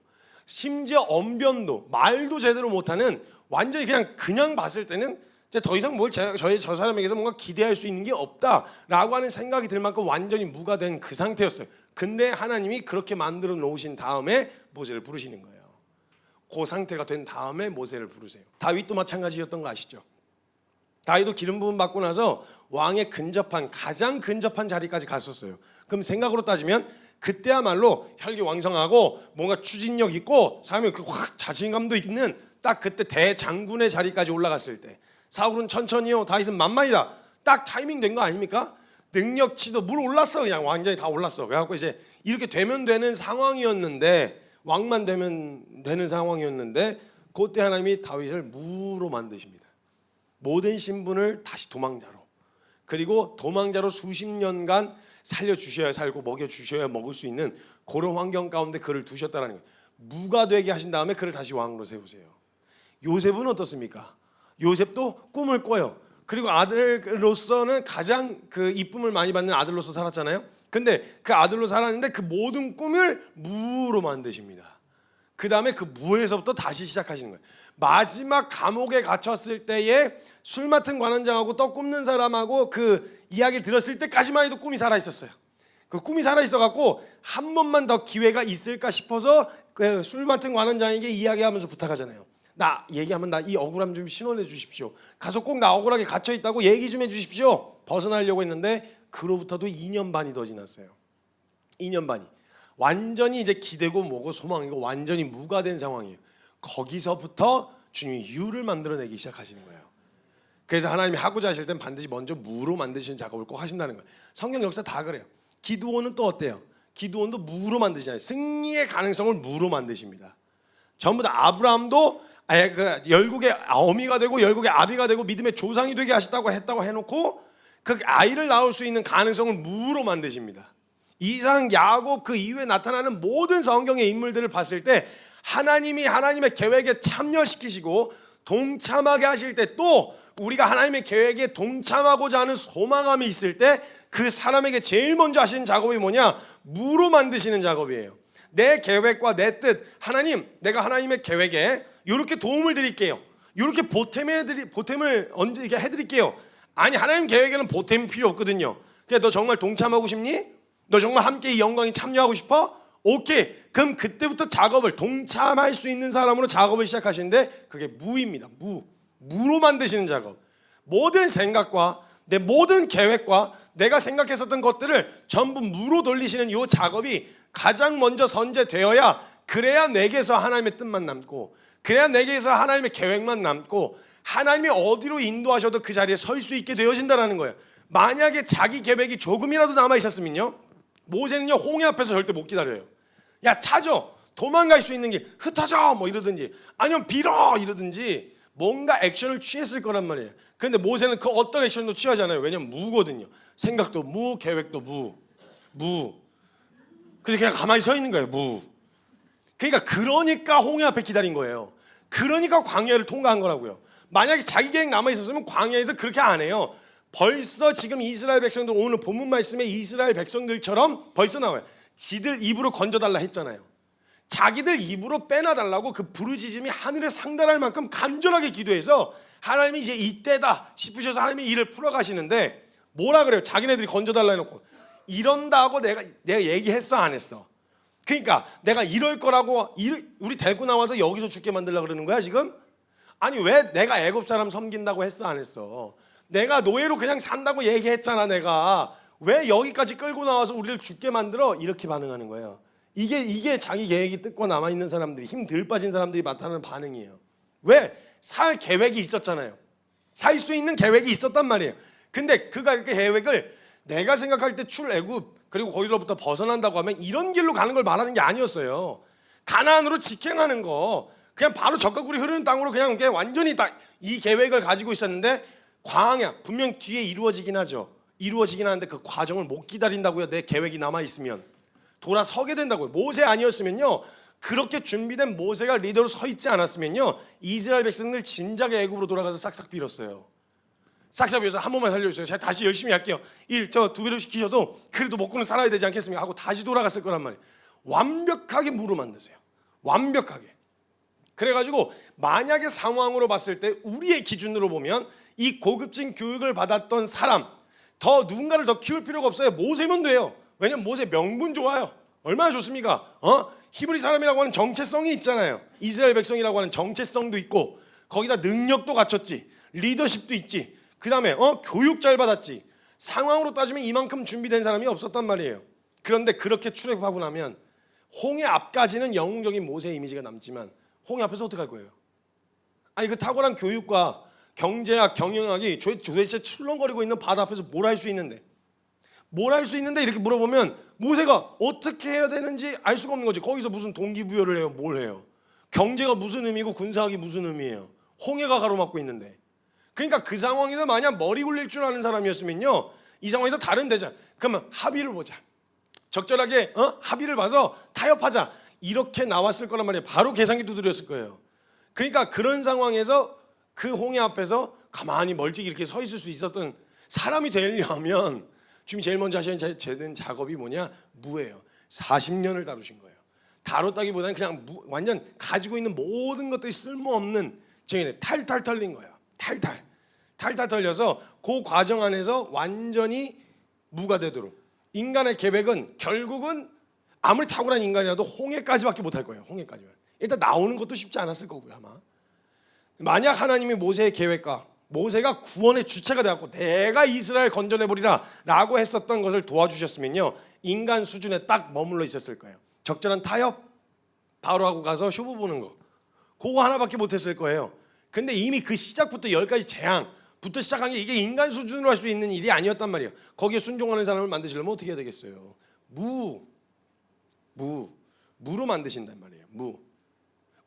심지어 언변도 말도 제대로 못하는, 완전히 그냥 봤을 때는 이제 더 이상 뭘 저 사람에게서 뭔가 기대할 수 있는 게 없다라고 하는 생각이 들 만큼 완전히 무가 된 그 상태였어요. 근데 하나님이 그렇게 만들어 놓으신 다음에 모세를 부르시는 거예요. 그 상태가 된 다음에 모세를 부르세요. 다윗도 마찬가지였던 거 아시죠? 다윗도 기름 부음 받고 나서 왕의 가장 근접한 자리까지 갔었어요. 그럼 생각으로 따지면 그때야말로 혈기왕성하고 뭔가 추진력 있고 사람이 확 자신감도 있는 딱 그때 대장군의 자리까지 올라갔을 때, 사울은 천천히요, 다윗은 만만이다. 딱 타이밍 된 거 아닙니까? 능력치도 물 올랐어. 그냥 완전히 다 올랐어. 그래갖고 이제 이렇게 되면 되는 상황이었는데, 왕만 되면 되는 상황이었는데, 그때 하나님이 다윗을 무로 만드십니다. 모든 신분을 다시 도망자로, 그리고 도망자로 수십 년간 살려주셔야 살고 먹여주셔야 먹을 수 있는 그런 환경 가운데 그를 두셨다는 거예요. 무가 되게 하신 다음에 그를 다시 왕으로 세우세요. 요셉은 어떻습니까? 요셉도 꿈을 꿔요. 그리고 아들로서는 가장 그 이쁨을 많이 받는 아들로서 살았잖아요. 근데 그 아들로 살았는데 그 모든 꿈을 무로 만드십니다. 그 다음에 그 무에서부터 다시 시작하시는 거예요. 마지막 감옥에 갇혔을 때에 술 맡은 관원장하고 떡 굽는 사람하고 그 이야기를 들었을 때까지만 해도 꿈이 살아있었어요. 그 꿈이 살아있어갖고 한 번만 더 기회가 있을까 싶어서 그 술 맡은 관원장에게 이야기하면서 부탁하잖아요. 나 얘기하면 나 이 억울함 좀 신원해 주십시오. 가서 꼭 나 억울하게 갇혀있다고 얘기 좀 해주십시오. 벗어나려고 했는데 그로부터도 2년 반이 더 지났어요. 2년 반이 완전히 이제 기대고 뭐고 소망이고 완전히 무가 된 상황이에요. 거기서부터 주님이 유를 만들어내기 시작하시는 거예요. 그래서 하나님이 하고자 하실 땐 반드시 먼저 무로 만드시는 작업을 꼭 하신다는 거예요. 성경 역사 다 그래요. 기드온은 또 어때요? 기드온도 무로 만드시잖아요. 승리의 가능성을 무로 만드십니다. 전부 다 아브라함도 그 열국의 어미가 되고 열국의 아비가 되고 믿음의 조상이 되게 하셨다고 했다고 해놓고 그 아이를 낳을 수 있는 가능성을 무로 만드십니다. 이상, 야곱 그 이후에 나타나는 모든 성경의 인물들을 봤을 때 하나님이 하나님의 계획에 참여시키시고 동참하게 하실 때 또 우리가 하나님의 계획에 동참하고자 하는 소망감이 있을 때 그 사람에게 제일 먼저 하시는 작업이 뭐냐? 무로 만드시는 작업이에요. 내 계획과 내 뜻, 하나님, 내가 하나님의 계획에 이렇게 도움을 드릴게요. 이렇게 보탬을 언제 해드릴게요. 아니, 하나님 계획에는 보탬이 필요 없거든요. 그냥 너 정말 동참하고 싶니? 너 정말 함께 이 영광에 참여하고 싶어? 오케이. 그럼 그때부터 작업을 동참할 수 있는 사람으로 작업을 시작하시는데 그게 무입니다. 무로 만드시는 작업. 모든 생각과 내 모든 계획과 내가 생각했었던 것들을 전부 무로 돌리시는 이 작업이 가장 먼저 선제되어야 그래야 내게서 하나님의 뜻만 남고 그래야 내게서 하나님의 계획만 남고 하나님이 어디로 인도하셔도 그 자리에 설 수 있게 되어진다는 거예요. 만약에 자기 계획이 조금이라도 남아 있었으면요, 모세는요 홍해 앞에서 절대 못 기다려요. 야, 찾아, 도망갈 수 있는 길 흩어져 뭐 이러든지 아니면 빌어 이러든지 뭔가 액션을 취했을 거란 말이에요. 그런데 모세는 그 어떤 액션도 취하지 않아요. 왜냐면 무거든요. 생각도 무, 계획도 무. 그래서 그냥 가만히 서 있는 거예요. 무. 그러니까 홍해 앞에 기다린 거예요. 그러니까 광야를 통과한 거라고요. 만약에 자기 계획 남아 있었으면 광야에서 그렇게 안 해요. 벌써 지금 이스라엘 백성들, 오늘 본문 말씀에 이스라엘 백성들처럼 벌써 나와요. 지들 입으로 건져달라 했잖아요. 자기들 입으로 빼놔달라고 그 부르짖음이 하늘에 상달할 만큼 간절하게 기도해서 하나님이 이제 이때다 싶으셔서 하나님이 일을 풀어가시는데 뭐라 그래요? 자기네들이 건져달라 해놓고 이런다고 내가 얘기했어 안 했어? 그러니까 내가 이럴 거라고 우리 데리고 나와서 여기서 죽게 만들려고 그러는 거야 지금? 아니 왜 내가 애굽 사람 섬긴다고 했어 안 했어? 내가 노예로 그냥 산다고 얘기했잖아. 내가 왜 여기까지 끌고 나와서 우리를 죽게 만들어? 이렇게 반응하는 거예요. 이게 자기 계획이 뜯고 남아있는 사람들이, 힘 덜 빠진 사람들이 나타나는 반응이에요. 왜? 살 계획이 있었잖아요. 살 수 있는 계획이 있었단 말이에요. 근데 그 계획을 내가 생각할 때 출애굽 그리고 거기서부터 벗어난다고 하면 이런 길로 가는 걸 말하는 게 아니었어요. 가나안으로 직행하는 거, 그냥 바로 적과꿀이 흐르는 땅으로 그냥 완전히 딱 이 계획을 가지고 있었는데 광야, 분명 뒤에 이루어지긴 하죠. 이루어지긴 하는데 그 과정을 못 기다린다고요. 내 계획이 남아있으면 돌아서게 된다고요. 모세 아니었으면요, 그렇게 준비된 모세가 리더로 서 있지 않았으면요, 이스라엘 백성들 진작에 애굽으로 돌아가서 싹싹 빌었어요. 싹싹 빌어서 한 번만 살려주세요. 제가 다시 열심히 할게요. 일 저 2배로 시키셔도 그래도 먹고는 살아야 되지 않겠습니까? 하고 다시 돌아갔을 거란 말이에요. 완벽하게 무로 만드세요. 완벽하게. 그래가지고 만약에 상황으로 봤을 때 우리의 기준으로 보면 이 고급진 교육을 받았던 사람, 더 누군가를 더 키울 필요가 없어요. 모세면 돼요. 왜냐면 모세 명분 좋아요. 얼마나 좋습니까? 히브리 사람이라고 하는 정체성이 있잖아요. 이스라엘 백성이라고 하는 정체성도 있고 거기다 능력도 갖췄지, 리더십도 있지, 그 다음에 교육 잘 받았지. 상황으로 따지면 이만큼 준비된 사람이 없었단 말이에요. 그런데 그렇게 출애굽하고 나면 홍해 앞까지는 영웅적인 모세의 이미지가 남지만 홍해 앞에서 어떻게 할 거예요? 아니 그 탁월한 교육과 경제학, 경영학이 도대체 출렁거리고 있는 바다 앞에서 뭘 할 수 있는데, 뭘 할 수 있는데 이렇게 물어보면 모세가 어떻게 해야 되는지 알 수가 없는 거지. 거기서 무슨 동기부여를 해요? 뭘 해요? 경제가 무슨 의미고 군사학이 무슨 의미예요? 홍해가 가로막고 있는데. 그러니까 그 상황에서 만약 머리 굴릴 줄 아는 사람이었으면요, 이 상황에서 다른 대장, 그러면 합의를 보자, 적절하게 합의를 봐서 타협하자, 이렇게 나왔을 거란 말이에요. 바로 계산기 두드렸을 거예요. 그러니까 그런 상황에서 그 홍해 앞에서 가만히 멀찍이 이렇게 서 있을 수 있었던 사람이 되려면 주님이 제일 먼저 하셔야 되는 작업이 뭐냐? 무예요. 40년을 다루신 거예요. 다뤘다기보다는 그냥 완전 가지고 있는 모든 것들이 쓸모없는 증인에 탈탈 털린 거예요. 탈탈 털려서 그 과정 안에서 완전히 무가 되도록. 인간의 계획은 결국은 아무리 탁월한 인간이라도 홍해까지밖에 못할 거예요. 홍해까지만. 일단 나오는 것도 쉽지 않았을 거고요, 아마. 만약 하나님이 모세의 계획과 모세가 구원의 주체가 되었고 내가 이스라엘 건져내버리라 라고 했었던 것을 도와주셨으면요, 인간 수준에 딱 머물러 있었을 거예요. 적절한 타협, 바로하고 가서 쇼부 보는 거, 그거 하나밖에 못했을 거예요. 근데 이미 그 시작부터 10가지 재앙부터 시작한 게 이게 인간 수준으로 할 수 있는 일이 아니었단 말이에요. 거기에 순종하는 사람을 만드시려면 어떻게 해야 되겠어요? 무로 만드신단 말이에요. 무.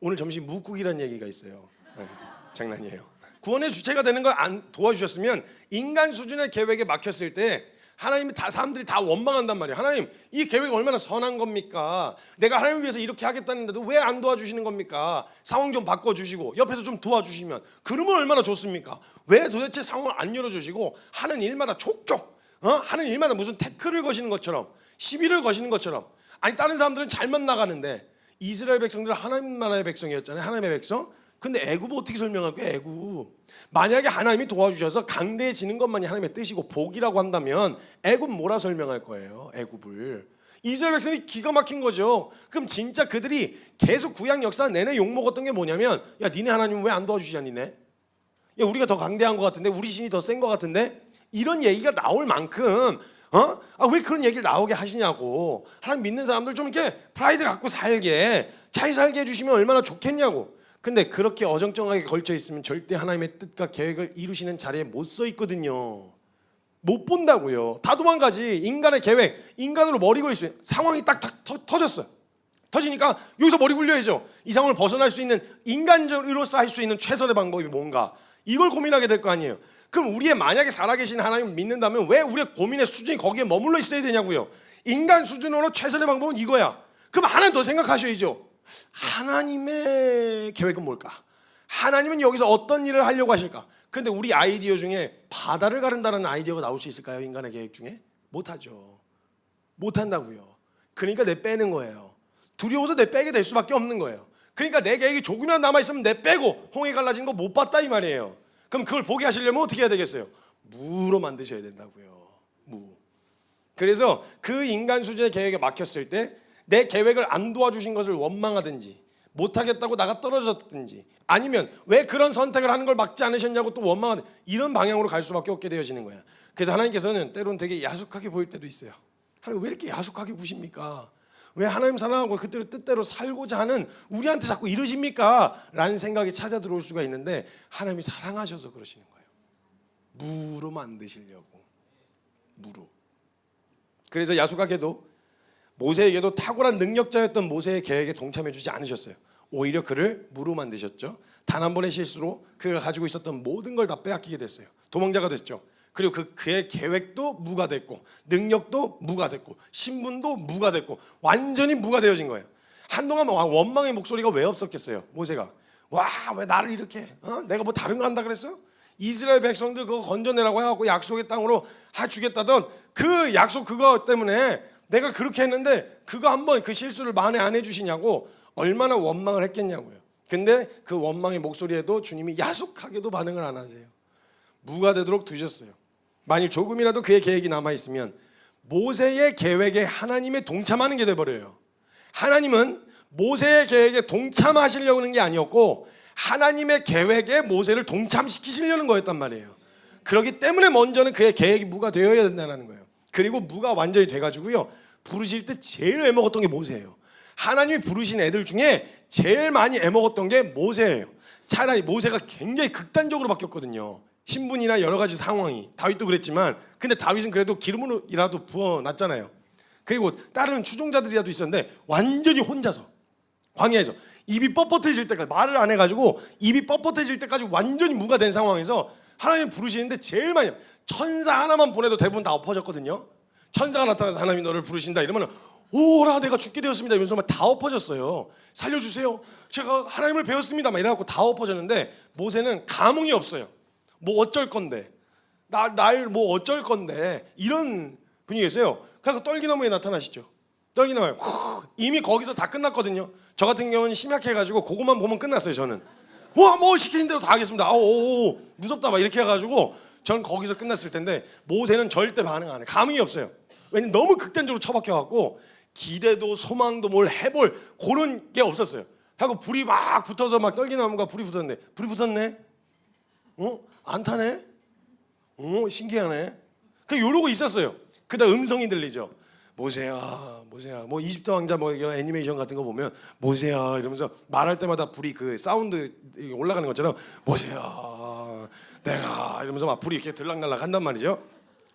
오늘 점심 무국이라는 얘기가 있어요. 네, 장난이에요. 구원의 주체가 되는 걸 안 도와주셨으면 인간 수준의 계획에 막혔을 때 하나님이 사람들이 다 원망한단 말이에요. 하나님, 이 계획이 얼마나 선한 겁니까? 내가 하나님을 위해서 이렇게 하겠다는데도 왜 안 도와주시는 겁니까? 상황 좀 바꿔주시고 옆에서 좀 도와주시면 그러면 얼마나 좋습니까? 왜 도대체 상황을 안 열어주시고 하는 일마다 촉촉 하는 일마다 무슨 태클을 거시는 것처럼, 시비를 거시는 것처럼. 아니, 다른 사람들은 잘만 나가는데 이스라엘 백성들은 하나님 나라의 백성이었잖아요. 하나님의 백성. 근데 애굽은 어떻게 설명할 거예요? 애굽. 만약에 하나님이 도와주셔서 강대해지는 것만이 하나님의 뜻이고 복이라고 한다면 애굽 뭐라 설명할 거예요? 애굽을. 이스라엘 백성이 기가 막힌 거죠. 그럼 진짜 그들이 계속 구약 역사 내내 욕먹었던 게 뭐냐면, 야, 니네 하나님은 왜 안 도와주시냐, 니네? 야, 우리가 더 강대한 것 같은데, 우리 신이 더 센 것 같은데, 이런 얘기가 나올 만큼 왜 그런 얘기를 나오게 하시냐고. 하나님 믿는 사람들 좀 이렇게 프라이드 갖고 살게, 잘 살게 해주시면 얼마나 좋겠냐고. 근데 그렇게 어정쩡하게 걸쳐 있으면 절대 하나님의 뜻과 계획을 이루시는 자리에 못 서 있거든요. 못 본다고요. 다 도망가지. 인간의 계획, 인간으로 머리 굴릴 수 있어요. 상황이 딱 터졌어요. 터지니까 여기서 머리 굴려야죠. 이 상황을 벗어날 수 있는, 인간적으로서 할 수 있는 최선의 방법이 뭔가, 이걸 고민하게 될 거 아니에요. 그럼 우리의 만약에 살아계신 하나님을 믿는다면 왜 우리의 고민의 수준이 거기에 머물러 있어야 되냐고요. 인간 수준으로 최선의 방법은 이거야. 그럼 하나 더 생각하셔야죠. 하나님의 계획은 뭘까? 하나님은 여기서 어떤 일을 하려고 하실까? 근데 우리 아이디어 중에 바다를 가른다는 아이디어가 나올 수 있을까요? 인간의 계획 중에? 못하죠. 못한다고요. 그러니까 내 빼는 거예요. 두려워서 내 빼게 될 수밖에 없는 거예요. 그러니까 내 계획이 조금이라도 남아있으면 내 빼고 홍해 갈라진 거 못 봤다 이 말이에요. 그럼 그걸 보게 하시려면 어떻게 해야 되겠어요? 무로 만드셔야 된다고요. 무. 그래서 그 인간 수준의 계획에 막혔을 때 내 계획을 안 도와주신 것을 원망하든지, 못하겠다고 나가 떨어졌든지, 아니면 왜 그런 선택을 하는 걸 막지 않으셨냐고 또 원망하는, 이런 방향으로 갈 수밖에 없게 되어지는 거야. 그래서 하나님께서는 때로는 되게 야속하게 보일 때도 있어요. 하나님 왜 이렇게 야속하게 구십니까? 왜 하나님 사랑하고 그대로 뜻대로 살고자 하는 우리한테 자꾸 이러십니까? 라는 생각이 찾아 들어올 수가 있는데, 하나님이 사랑하셔서 그러시는 거예요. 무로 만드시려고. 무로. 그래서 야속하게도 모세에게도 탁월한 능력자였던 모세의 계획에 동참해 주지 않으셨어요. 오히려 그를 무로 만드셨죠. 단 한 번의 실수로 그가 가지고 있었던 모든 걸 다 빼앗기게 됐어요. 도망자가 됐죠. 그리고 그의 계획도 무가 됐고, 능력도 무가 됐고, 신분도 무가 됐고, 완전히 무가 되어진 거예요. 한동안 원망의 목소리가 왜 없었겠어요? 모세가 와, 왜 나를 이렇게 내가 뭐 다른 거 한다 그랬어? 이스라엘 백성들 그거 건져내라고 해갖고 약속의 땅으로 주겠다던 그 약속, 그거 때문에 내가 그렇게 했는데 그거 한번 그 실수를 만회 안 해주시냐고 얼마나 원망을 했겠냐고요. 근데 그 원망의 목소리에도 주님이 야속하게도 반응을 안 하세요. 무가 되도록 두셨어요. 만일 조금이라도 그의 계획이 남아있으면 모세의 계획에 하나님의 동참하는 게 돼버려요. 하나님은 모세의 계획에 동참하시려고 하는 게 아니었고 하나님의 계획에 모세를 동참시키시려는 거였단 말이에요. 그렇기 때문에 먼저는 그의 계획이 무가 되어야 된다는 거예요. 그리고 무가 완전히 돼가지고요, 부르실 때 제일 애먹었던 게 모세예요. 하나님이 부르신 애들 중에 제일 많이 애먹었던 게 모세예요. 차라리 모세가 굉장히 극단적으로 바뀌었거든요. 신분이나 여러 가지 상황이. 다윗도 그랬지만, 근데 다윗은 그래도 기름으로라도 부어놨잖아요. 그리고 다른 추종자들이라도 있었는데 완전히 혼자서 광야에서 입이 뻣뻣해질 때까지, 말을 안 해가지고 입이 뻣뻣해질 때까지 완전히 무가 된 상황에서 하나님 부르시는데 제일 많이, 천사 하나만 보내도 대부분 다 엎어졌거든요. 천사가 나타나서 하나님이 너를 부르신다 이러면 오라 내가 죽게 되었습니다 이러면서 막 다 엎어졌어요. 살려주세요, 제가 하나님을 배웠습니다 막 이래갖고 다 엎어졌는데 모세는 감흥이 없어요. 뭐 어쩔 건데, 날 뭐 어쩔 건데, 이런 분위기였어요. 그래서 떨기나무에 나타나시죠. 떨기나무에 이미 거기서 다 끝났거든요. 저 같은 경우는 심약해가지고 그것만 보면 끝났어요. 저는 뭐 시키는 대로 다 하겠습니다. 무섭다 막 이렇게 해가지고 저는 거기서 끝났을 텐데, 모세는 절대 반응 안 해. 감흥이 없어요. 왜냐면 너무 극단적으로 처박혀갖고 기대도 소망도 뭘 해볼 그런 게 없었어요. 하고 불이 막 붙어서 막 떨기나무가 불이 붙었는데, 불이 붙었네? 안 타네? 신기하네? 그냥 이러고 있었어요. 그다음 음성이 들리죠. 모세야, 모세야. 뭐 이집트 왕자 뭐 애니메이션 같은 거 보면 모세야 이러면서 말할 때마다 불이 그 사운드 올라가는 것처럼 모세야, 내가 이러면서 막 불이 이렇게 들락날락 한단 말이죠.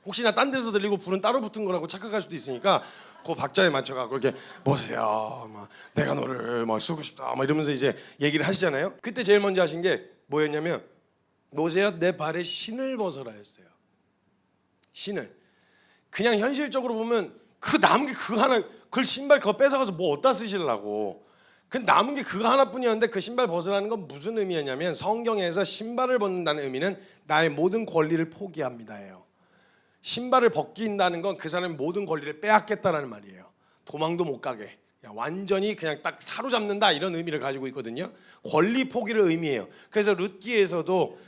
혹시나 딴 데서 들리고 불은 따로 붙은 거라고 착각할 수도 있으니까 그 박자에 맞춰갖고 이렇게 모세야, 막 내가 너를 막 쓰고 싶다, 막 이러면서 이제 얘기를 하시잖아요. 그때 제일 먼저 하신 게 뭐였냐면, 모세야 내 발에 신을 벗어라 했어요. 신을. 그냥 현실적으로 보면 그 남은 게 그거 하나, 그 신발 그거 뺏어가서 뭐 어디다 쓰시려고. 그 남은 게 그거 하나뿐이었는데, 그 신발 벗으라는 건 무슨 의미였냐면, 성경에서 신발을 벗는다는 의미는 나의 모든 권리를 포기합니다예요. 신발을 벗긴다는 건 그 사람의 모든 권리를 빼앗겠다라는 말이에요. 도망도 못 가게, 완전히 그냥 딱 사로잡는다, 이런 의미를 가지고 있거든요. 권리 포기를 의미해요. 그래서 룻기에서도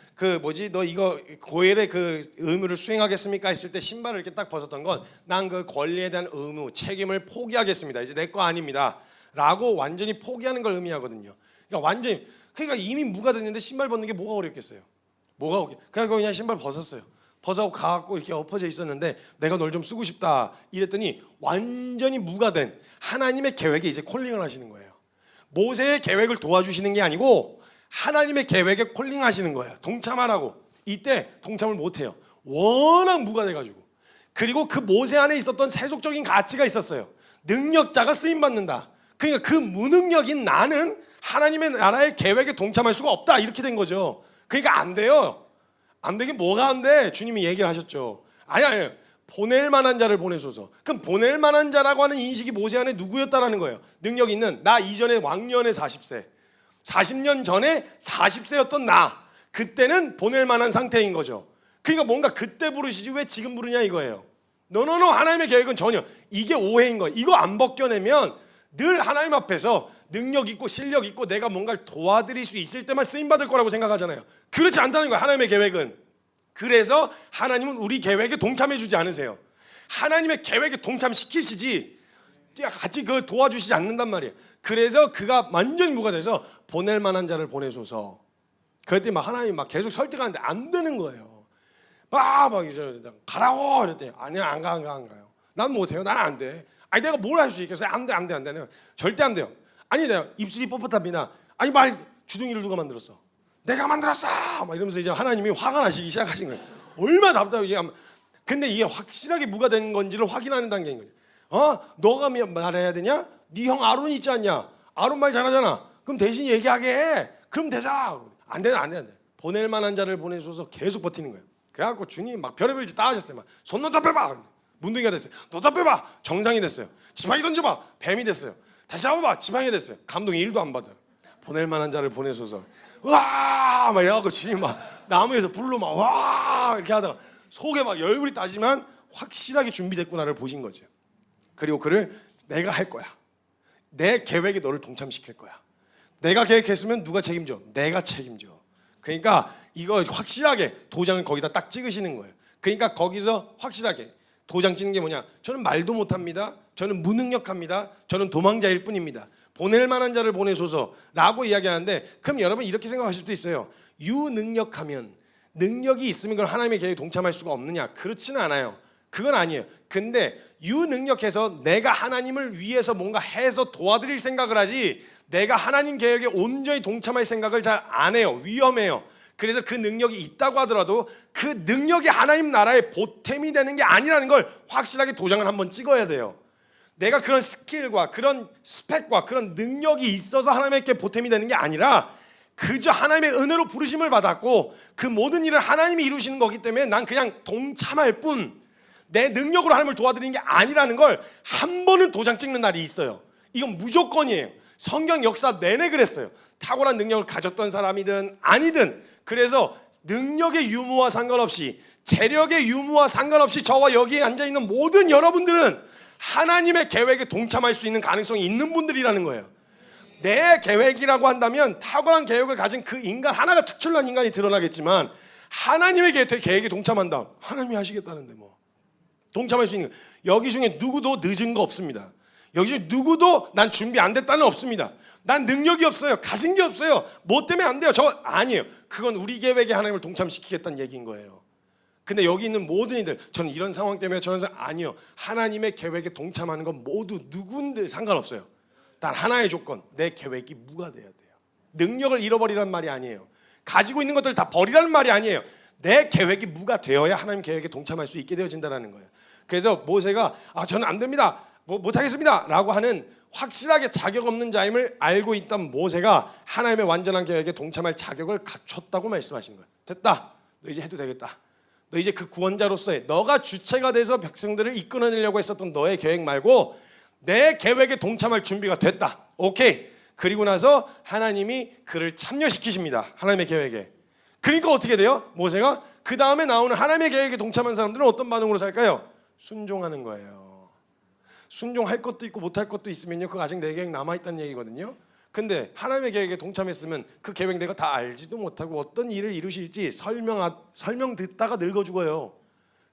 너 이거 고엘의 그 의무를 수행하겠습니까 했을 때 신발을 이렇게 딱 벗었던 건, 난 그 권리에 대한 의무, 책임을 포기하겠습니다, 이제 내 거 아닙니다 라고 완전히 포기하는 걸 의미하거든요. 그러니까 이미 무가 됐는데 신발 벗는 게 뭐가 어렵겠어요. 그냥 신발 벗었어요. 벗어고 가갖고 이렇게 엎어져 있었는데, 내가 널 좀 쓰고 싶다 이랬더니 완전히 무가 된 하나님의 계획에 이제 콜링을 하시는 거예요. 모세의 계획을 도와주시는 게 아니고 하나님의 계획에 콜링하시는 거예요. 동참하라고. 이때 동참을 못해요. 워낙 무가 돼가지고. 그리고 그 모세 안에 있었던 세속적인 가치가 있었어요. 능력자가 쓰임받는다. 그러니까 그 무능력인 나는 하나님의 나라의 계획에 동참할 수가 없다, 이렇게 된 거죠. 그러니까 안 돼요. 안 되긴 뭐가 안 돼? 주님이 얘기를 하셨죠. 아니 보낼 만한 자를 보내소서. 그럼 보낼 만한 자라고 하는 인식이 모세 안에 누구였다라는 거예요. 능력 있는, 나 이전에 왕년에 40세, 40년 전에 40세였던 나, 그때는 보낼 만한 상태인 거죠. 그러니까 뭔가 그때 부르시지 왜 지금 부르냐 이거예요. 노노노, 하나님의 계획은 전혀, 이게 오해인 거예요. 이거 안 벗겨내면 늘 하나님 앞에서 능력 있고 실력 있고 내가 뭔가를 도와드릴 수 있을 때만 쓰임받을 거라고 생각하잖아요. 그렇지 않다는 거예요, 하나님의 계획은. 그래서 하나님은 우리 계획에 동참해 주지 않으세요. 하나님의 계획에 동참시키시지 같이 그 도와주시지 않는단 말이에요. 그래서 그가 완전히 무가 돼서 보낼 만한 자를 보내소서. 그랬더니 막 하나님 막 계속 설득하는데 안 되는 거예요. 막 이제 가라고 이랬더니 아니야, 안 가요. 난 못해요. 난 안 돼. 아니 내가 뭘 할 수 있겠어요? 안 돼. 절대 안 돼요. 아니 내가 입술이 뻣뻣합니다. 아니 말 주둥이를 누가 만들었어? 내가 만들었어. 막 이러면서 이제 하나님이 화가 나시기 시작하신 거예요. 얼마나 답답해. 근데 이게 확실하게 무가 된 건지를 확인하는 단계인 거예요. 너가 말해야 되냐? 네 형 아론 있지 않냐? 아론 말 잘하잖아. 그럼 대신 얘기하게 해. 그럼 되잖아. 안 돼. 보낼 만한 자를 보내줘서 계속 버티는 거예요. 그래갖고 주님 막 별의별 짓 다 하셨어요. 막 손 놓다 빼봐. 문둥이가 됐어요. 놓다 빼봐. 정상이 됐어요. 지팡이 던져봐. 뱀이 됐어요. 다시 잡아봐. 지팡이 됐어요. 감동이 1도 안 받아요. 보낼 만한 자를 보내줘서 와! 막 이래갖고 주님 막 나무에서 불로 막 와! 이렇게 하다가 속에 막 열불이 따지만 확실하게 준비됐구나를 보신 거죠. 그리고 그를 내가 할 거야. 내 계획에 너를 동참시킬 거야. 내가 계획했으면 누가 책임져? 내가 책임져. 그러니까 이거 확실하게 도장을 거기다 딱 찍으시는 거예요. 그러니까 거기서 확실하게 도장 찍는 게 뭐냐? 저는 말도 못합니다. 저는 무능력합니다. 저는 도망자일 뿐입니다. 보낼 만한 자를 보내소서라고 이야기하는데, 그럼 여러분 이렇게 생각하실 수도 있어요. 유능력하면, 능력이 있으면 그걸 하나님의 계획에 동참할 수가 없느냐? 그렇지는 않아요. 그건 아니에요. 근데 유능력해서 내가 하나님을 위해서 뭔가 해서 도와드릴 생각을 하지, 내가 하나님 계획에 온전히 동참할 생각을 잘 안 해요. 위험해요. 그래서 그 능력이 있다고 하더라도 그 능력이 하나님 나라의 보탬이 되는 게 아니라는 걸 확실하게 도장을 한번 찍어야 돼요. 내가 그런 스킬과 그런 스펙과 그런 능력이 있어서 하나님께 보탬이 되는 게 아니라 그저 하나님의 은혜로 부르심을 받았고 그 모든 일을 하나님이 이루시는 거기 때문에 난 그냥 동참할 뿐, 내 능력으로 하나님을 도와드리는 게 아니라는 걸 한 번은 도장 찍는 날이 있어요. 이건 무조건이에요. 성경 역사 내내 그랬어요. 탁월한 능력을 가졌던 사람이든 아니든. 그래서 능력의 유무와 상관없이, 재력의 유무와 상관없이 저와 여기에 앉아있는 모든 여러분들은 하나님의 계획에 동참할 수 있는 가능성이 있는 분들이라는 거예요. 내 계획이라고 한다면 탁월한 계획을 가진 그 인간 하나가 특출난 인간이 드러나겠지만, 하나님의 계획에 동참한다, 하나님이 하시겠다는데 뭐 동참할 수 있는, 여기 중에 누구도 늦은 거 없습니다. 여기 중에 누구도 난 준비 안 됐다는 없습니다. 난 능력이 없어요, 가진 게 없어요, 뭐 때문에 안 돼요, 저 아니에요. 그건 우리 계획에 하나님을 동참시키겠다는 얘기인 거예요. 근데 여기 있는 모든 이들, 저는 이런 상황 때문에 저런 상황, 아니요. 하나님의 계획에 동참하는 건 모두 누군들 상관없어요. 단 하나의 조건, 내 계획이 무가 돼야 돼요. 능력을 잃어버리라는 말이 아니에요. 가지고 있는 것들 다 버리라는 말이 아니에요. 내 계획이 무가 되어야 하나님 계획에 동참할 수 있게 되어진다는 거예요. 그래서 모세가 저는 안 됩니다, 못하겠습니다 라고 하는 확실하게 자격 없는 자임을 알고 있던 모세가 하나님의 완전한 계획에 동참할 자격을 갖췄다고 말씀하시는 거예요. 됐다, 너 이제 해도 되겠다. 너 이제 그 구원자로서의, 너가 주체가 돼서 백성들을 이끌어내려고 했었던 너의 계획 말고 내 계획에 동참할 준비가 됐다. 오케이. 그리고 나서 하나님이 그를 참여시키십니다, 하나님의 계획에. 그러니까 어떻게 돼요? 모세가 그 다음에 나오는 하나님의 계획에 동참한 사람들은 어떤 반응으로 살까요? 순종하는 거예요. 순종할 것도 있고 못할 것도 있으면요, 그거 아직 내 계획 남아있다는 얘기거든요. 근데 하나님의 계획에 동참했으면 그 계획 내가 다 알지도 못하고 어떤 일을 이루실지 설명 듣다가 늙어 죽어요.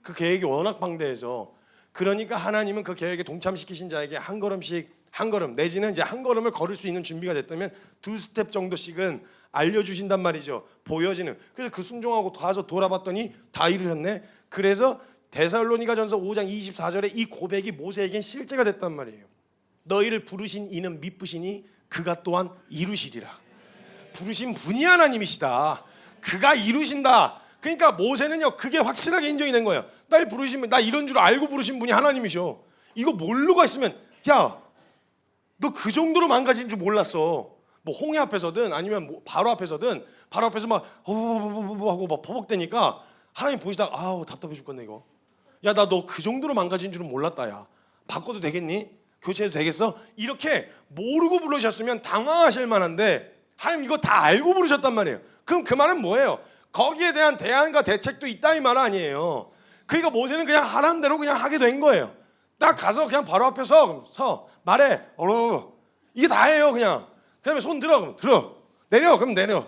그 계획이 워낙 방대해서. 그러니까 하나님은 그 계획에 동참시키신 자에게 한 걸음씩, 한 걸음 내지는 이제 한 걸음을 걸을 수 있는 준비가 됐다면 두 스텝 정도씩은 알려주신단 말이죠. 보여지는. 그래서 그 순종하고 가서 돌아봤더니 다 이루셨네. 그래서 데살로니가전서 5장 24절에 이 고백이 모세에겐 실제가 됐단 말이에요. 너희를 부르신 이는 미쁘시니 그가 또한 이루시리라. 부르신 분이 하나님이시다. 그가 이루신다. 그러니까 모세는요, 그게 확실하게 인정이 된 거예요. 날 부르시면, 나 이런 줄 알고 부르신 분이 하나님이셔. 이거 모르고 있으면, 야, 너 그 정도로 망가진 줄 몰랐어. 뭐 홍해 앞에서든 아니면 뭐 바로 앞에서든, 바로 앞에서 막 하고 막 버벅대니까 하나님 보시다가 아우 답답해 죽겠네 이거. 야, 나 너 그 정도로 망가진 줄은 몰랐다. 야, 바꿔도 되겠니? 교체해도 되겠어? 이렇게 모르고 부르셨으면 당황하실 만한데 하나님 이거 다 알고 부르셨단 말이에요. 그럼 그 말은 뭐예요? 거기에 대한 대안과 대책도 있다 이 말 아니에요. 그러니까 모세는 그냥 하라는 대로 그냥 하게 된 거예요. 딱 가서 그냥 바로 앞에 서 말해, 이게 다예요. 그냥 그다음에 손 들어, 그럼 들어, 내려, 그럼 내려,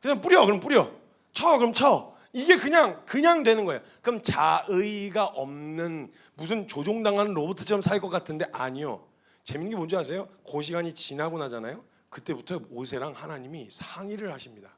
그냥 뿌려, 그럼 뿌려, 쳐, 그럼 쳐. 이게 그냥 되는 거예요. 그럼 자의가 없는 무슨 조종당하는 로봇처럼 살 것 같은데 아니요. 재밌는 게 뭔지 아세요? 그 시간이 지나고 나잖아요. 그때부터 모세랑 하나님이 상의를 하십니다.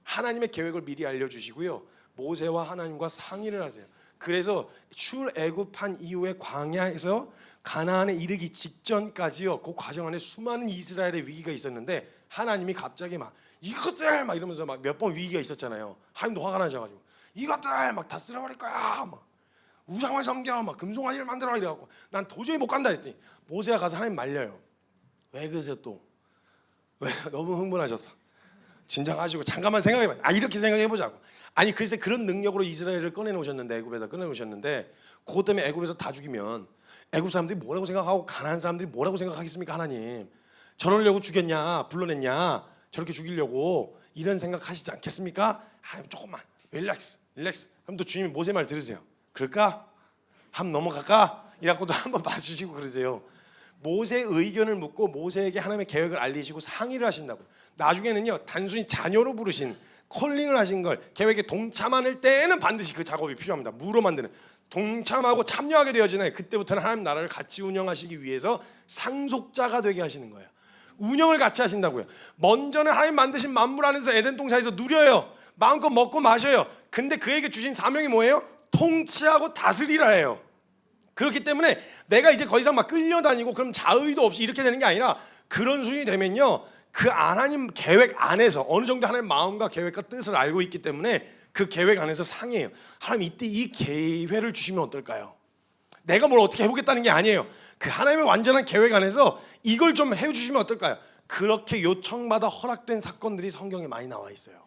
하나님의 계획을 미리 알려주시고요, 모세와 하나님과 상의를 하세요. 그래서 출애굽한 이후에 광야에서 가나안에 이르기 직전까지요, 그 과정 안에 수많은 이스라엘의 위기가 있었는데 하나님이 갑자기 막 이것들 막 이러면서 막 몇 번 위기가 있었잖아요. 하나님도 화가 나셔가지고 이것들 막 다 쓸어버릴 거야, 막 우상을 섬겨, 막 금송아지를 만들어 이래갖고 난 도저히 못 간다 했더니 모세가 가서 하나님 말려요. 왜 그러세요 또? 왜 너무 흥분하셨어? 진정하시고 잠깐만 생각해봐. 이렇게 생각해보자고. 아니 글쎄 그런 능력으로 이스라엘을 꺼내놓으셨는데, 애굽에서 꺼내놓으셨는데 그것 때문에 애굽에서 다 죽이면 애굽 사람들이 뭐라고 생각하고 가나안 사람들이 뭐라고 생각하겠습니까? 하나님 저러려고 죽였냐, 불러냈냐, 저렇게 죽이려고 이런 생각하시지 않겠습니까? 하나님 조금만 릴렉스. 그럼 또 주님이 모세 말 들으세요. 그럴까? 한번 넘어갈까? 이라고도 한번 봐주시고 그러세요. 모세의 의견을 묻고 모세에게 하나님의 계획을 알리시고 상의를 하신다고. 나중에는요, 단순히 자녀로 부르신, 콜링을 하신 걸 계획에 동참할 때에는 반드시 그 작업이 필요합니다. 무로 만드는, 동참하고 참여하게 되어지나요? 그때부터는 하나님 나라를 같이 운영하시기 위해서 상속자가 되게 하시는 거예요. 운영을 같이 하신다고요. 먼저는 하나님 만드신 만물 안에서 에덴 동산에서 누려요. 마음껏 먹고 마셔요. 근데 그에게 주신 사명이 뭐예요? 통치하고 다스리라 해요. 그렇기 때문에 내가 이제 더 이상 막 끌려다니고 그럼 자의도 없이 이렇게 되는 게 아니라, 그런 수준이 되면요, 그 하나님 계획 안에서 어느 정도 하나님의 마음과 계획과 뜻을 알고 있기 때문에 그 계획 안에서 상해요. 하나님 이때 이 기회를 주시면 어떨까요? 내가 뭘 어떻게 해보겠다는 게 아니에요. 그 하나님의 완전한 계획 안에서 이걸 좀 해주시면 어떨까요? 그렇게 요청받아 허락된 사건들이 성경에 많이 나와 있어요.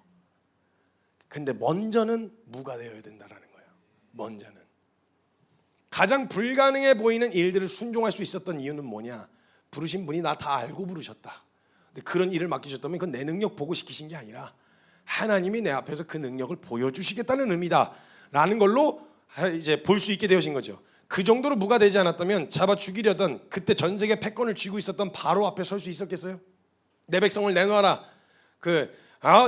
근데 먼저는 무가 되어야 된다라는 거예요. 먼저는. 가장 불가능해 보이는 일들을 순종할 수 있었던 이유는 뭐냐? 부르신 분이 나 다 알고 부르셨다. 근데 그런 일을 맡기셨다면 그건 내 능력 보고 시키신 게 아니라 하나님이 내 앞에서 그 능력을 보여주시겠다는 의미다라는 걸로 이제 볼 수 있게 되어진 거죠. 그 정도로 무가 되지 않았다면 잡아 죽이려던 그때 전 세계 패권을 쥐고 있었던 바로 앞에 설 수 있었겠어요? 내 백성을 내놓아라.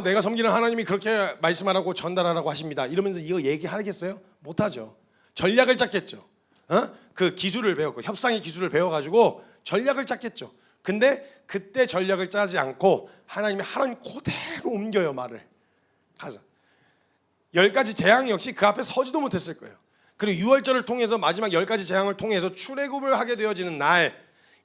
내가 섬기는 하나님이 그렇게 말씀하라고 전달하라고 하십니다. 이러면서 이거 얘기하겠어요? 못하죠. 전략을 짰겠죠. 그 기술을 배웠고 협상의 기술을 배워가지고 전략을 짰겠죠. 근데 그때 전략을 짜지 않고 하나님이 하라는 그대로 옮겨요. 말을 가서 10가지 재앙 역시 그 앞에 서지도 못했을 거예요. 그리고 유월절을 통해서 마지막 10가지 재앙을 통해서 출애굽을 하게 되어지는 날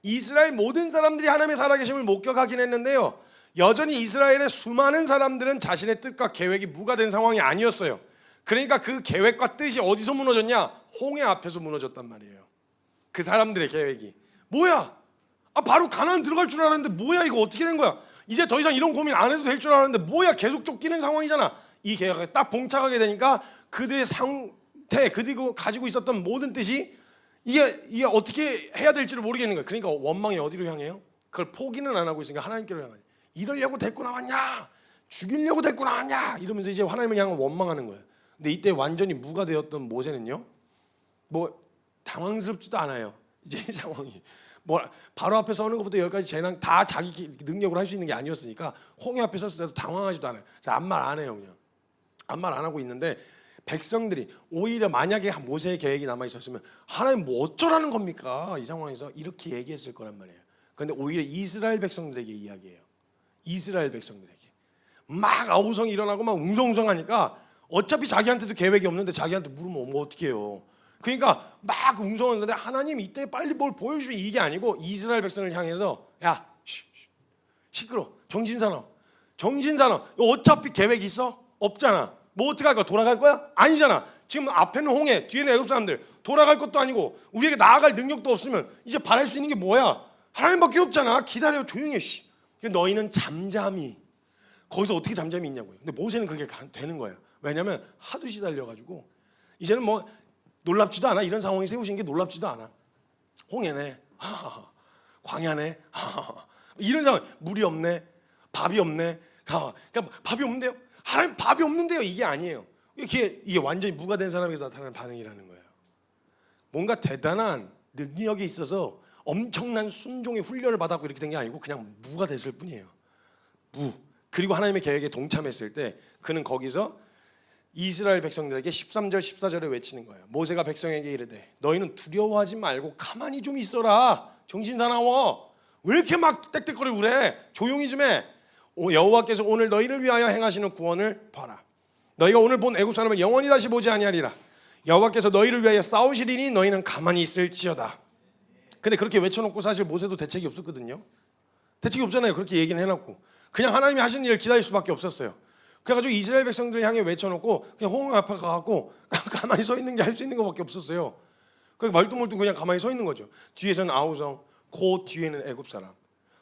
이스라엘 모든 사람들이 하나님의 살아계심을 목격하긴 했는데요, 여전히 이스라엘의 수많은 사람들은 자신의 뜻과 계획이 무가 된 상황이 아니었어요. 그러니까 그 계획과 뜻이 어디서 무너졌냐? 홍해 앞에서 무너졌단 말이에요. 그 사람들의 계획이 뭐야? 바로 가나안 들어갈 줄 알았는데 뭐야, 이거 어떻게 된 거야? 이제 더 이상 이런 고민 안 해도 될 줄 알았는데 뭐야, 계속 쫓기는 상황이잖아. 이 계획에 딱 봉착하게 되니까 그들의 상태, 그들이 가지고 있었던 모든 뜻이 이게 어떻게 해야 될지를 모르겠는 거예요. 그러니까 원망이 어디로 향해요? 그걸 포기는 안 하고 있으니까 하나님께로 향하죠. 이러려고 데리고 나왔냐? 죽이려고 데리고 나왔냐? 이러면서 이제 하나님을 향해 원망하는 거예요. 근데 이때 완전히 무가 되었던 모세는요, 뭐 당황스럽지도 않아요. 이제 이 상황이 바로 앞에 서는 것부터 10가지 재난 다 자기 능력으로 할 수 있는 게 아니었으니까 홍해 앞에 섰을 때도 당황하지도 않아요. 아무 말 안 해요. 그냥 아무 말 안 하고 있는데 백성들이 오히려 만약에 모세의 계획이 남아 있었으면 하나님 뭐 어쩌라는 겁니까? 이 상황에서 이렇게 얘기했을 거란 말이에요. 그런데 오히려 이스라엘 백성들에게 이야기해요. 이스라엘 백성들에게 막 아우성이 일어나고 막 웅성웅성하니까 어차피 자기한테도 계획이 없는데 자기한테 물으면 뭐 어떻게 해요? 그러니까 막 웅성하는데 하나님 이때 빨리 뭘 보여주면 이게 아니고 이스라엘 백성을 향해서 야 시끄러, 정신사나워. 어차피 계획 있어? 없잖아. 뭐 어떻게 할 거야? 돌아갈 거야? 아니잖아. 지금 앞에는 홍해, 뒤에는 애굽 사람들. 돌아갈 것도 아니고 우리에게 나아갈 능력도 없으면 이제 바랄 수 있는 게 뭐야? 하나님밖에 없잖아. 기다려, 조용히 해. 너희는 잠잠히. 거기서 어떻게 잠잠히 있냐고요. 근데 모세는 그게 되는 거예요. 왜냐하면 하도 시달려가지고 이제는 뭐 놀랍지도 않아. 이런 상황이 세우신 게 놀랍지도 않아. 홍해네, 광야네, 이런 상황. 물이 없네, 밥이 없네. 그러니까 밥이 없는데요. 하나님 밥이 없는데요. 이게 아니에요. 이게 완전히 무가 된 사람에게서 나타나는 반응이라는 거예요. 뭔가 대단한 능력이 있어서 엄청난 순종의 훈련을 받았고 이렇게 된 게 아니고 그냥 무가 됐을 뿐이에요. 무. 그리고 하나님의 계획에 동참했을 때 그는 거기서 이스라엘 백성들에게 13절 14절에 외치는 거예요. 모세가 백성에게 이르되 너희는 두려워하지 말고 가만히 좀 있어라. 정신 사나워. 왜 이렇게 막 떽떽거리고 그래? 조용히 좀 해. 여호와께서 오늘 너희를 위하여 행하시는 구원을 봐라. 너희가 오늘 본 애굽 사람을 영원히 다시 보지 아니하리라. 여호와께서 너희를 위하여 싸우시리니 너희는 가만히 있을지어다. 근데 그렇게 외쳐놓고 사실 모세도 대책이 없었거든요. 대책이 없잖아요. 그렇게 얘기는 해놓고 그냥 하나님이 하시는 일을 기다릴 수밖에 없었어요. 그래가지고 이스라엘 백성들 향해 외쳐놓고 그냥 홍해 앞에 가갖고 가만히 서 있는 게 할 수 있는 것밖에 없었어요. 그래서 멀뚱멀뚱 그냥 가만히 서 있는 거죠. 뒤에서는 아우성, 그 뒤에는 애굽 사람,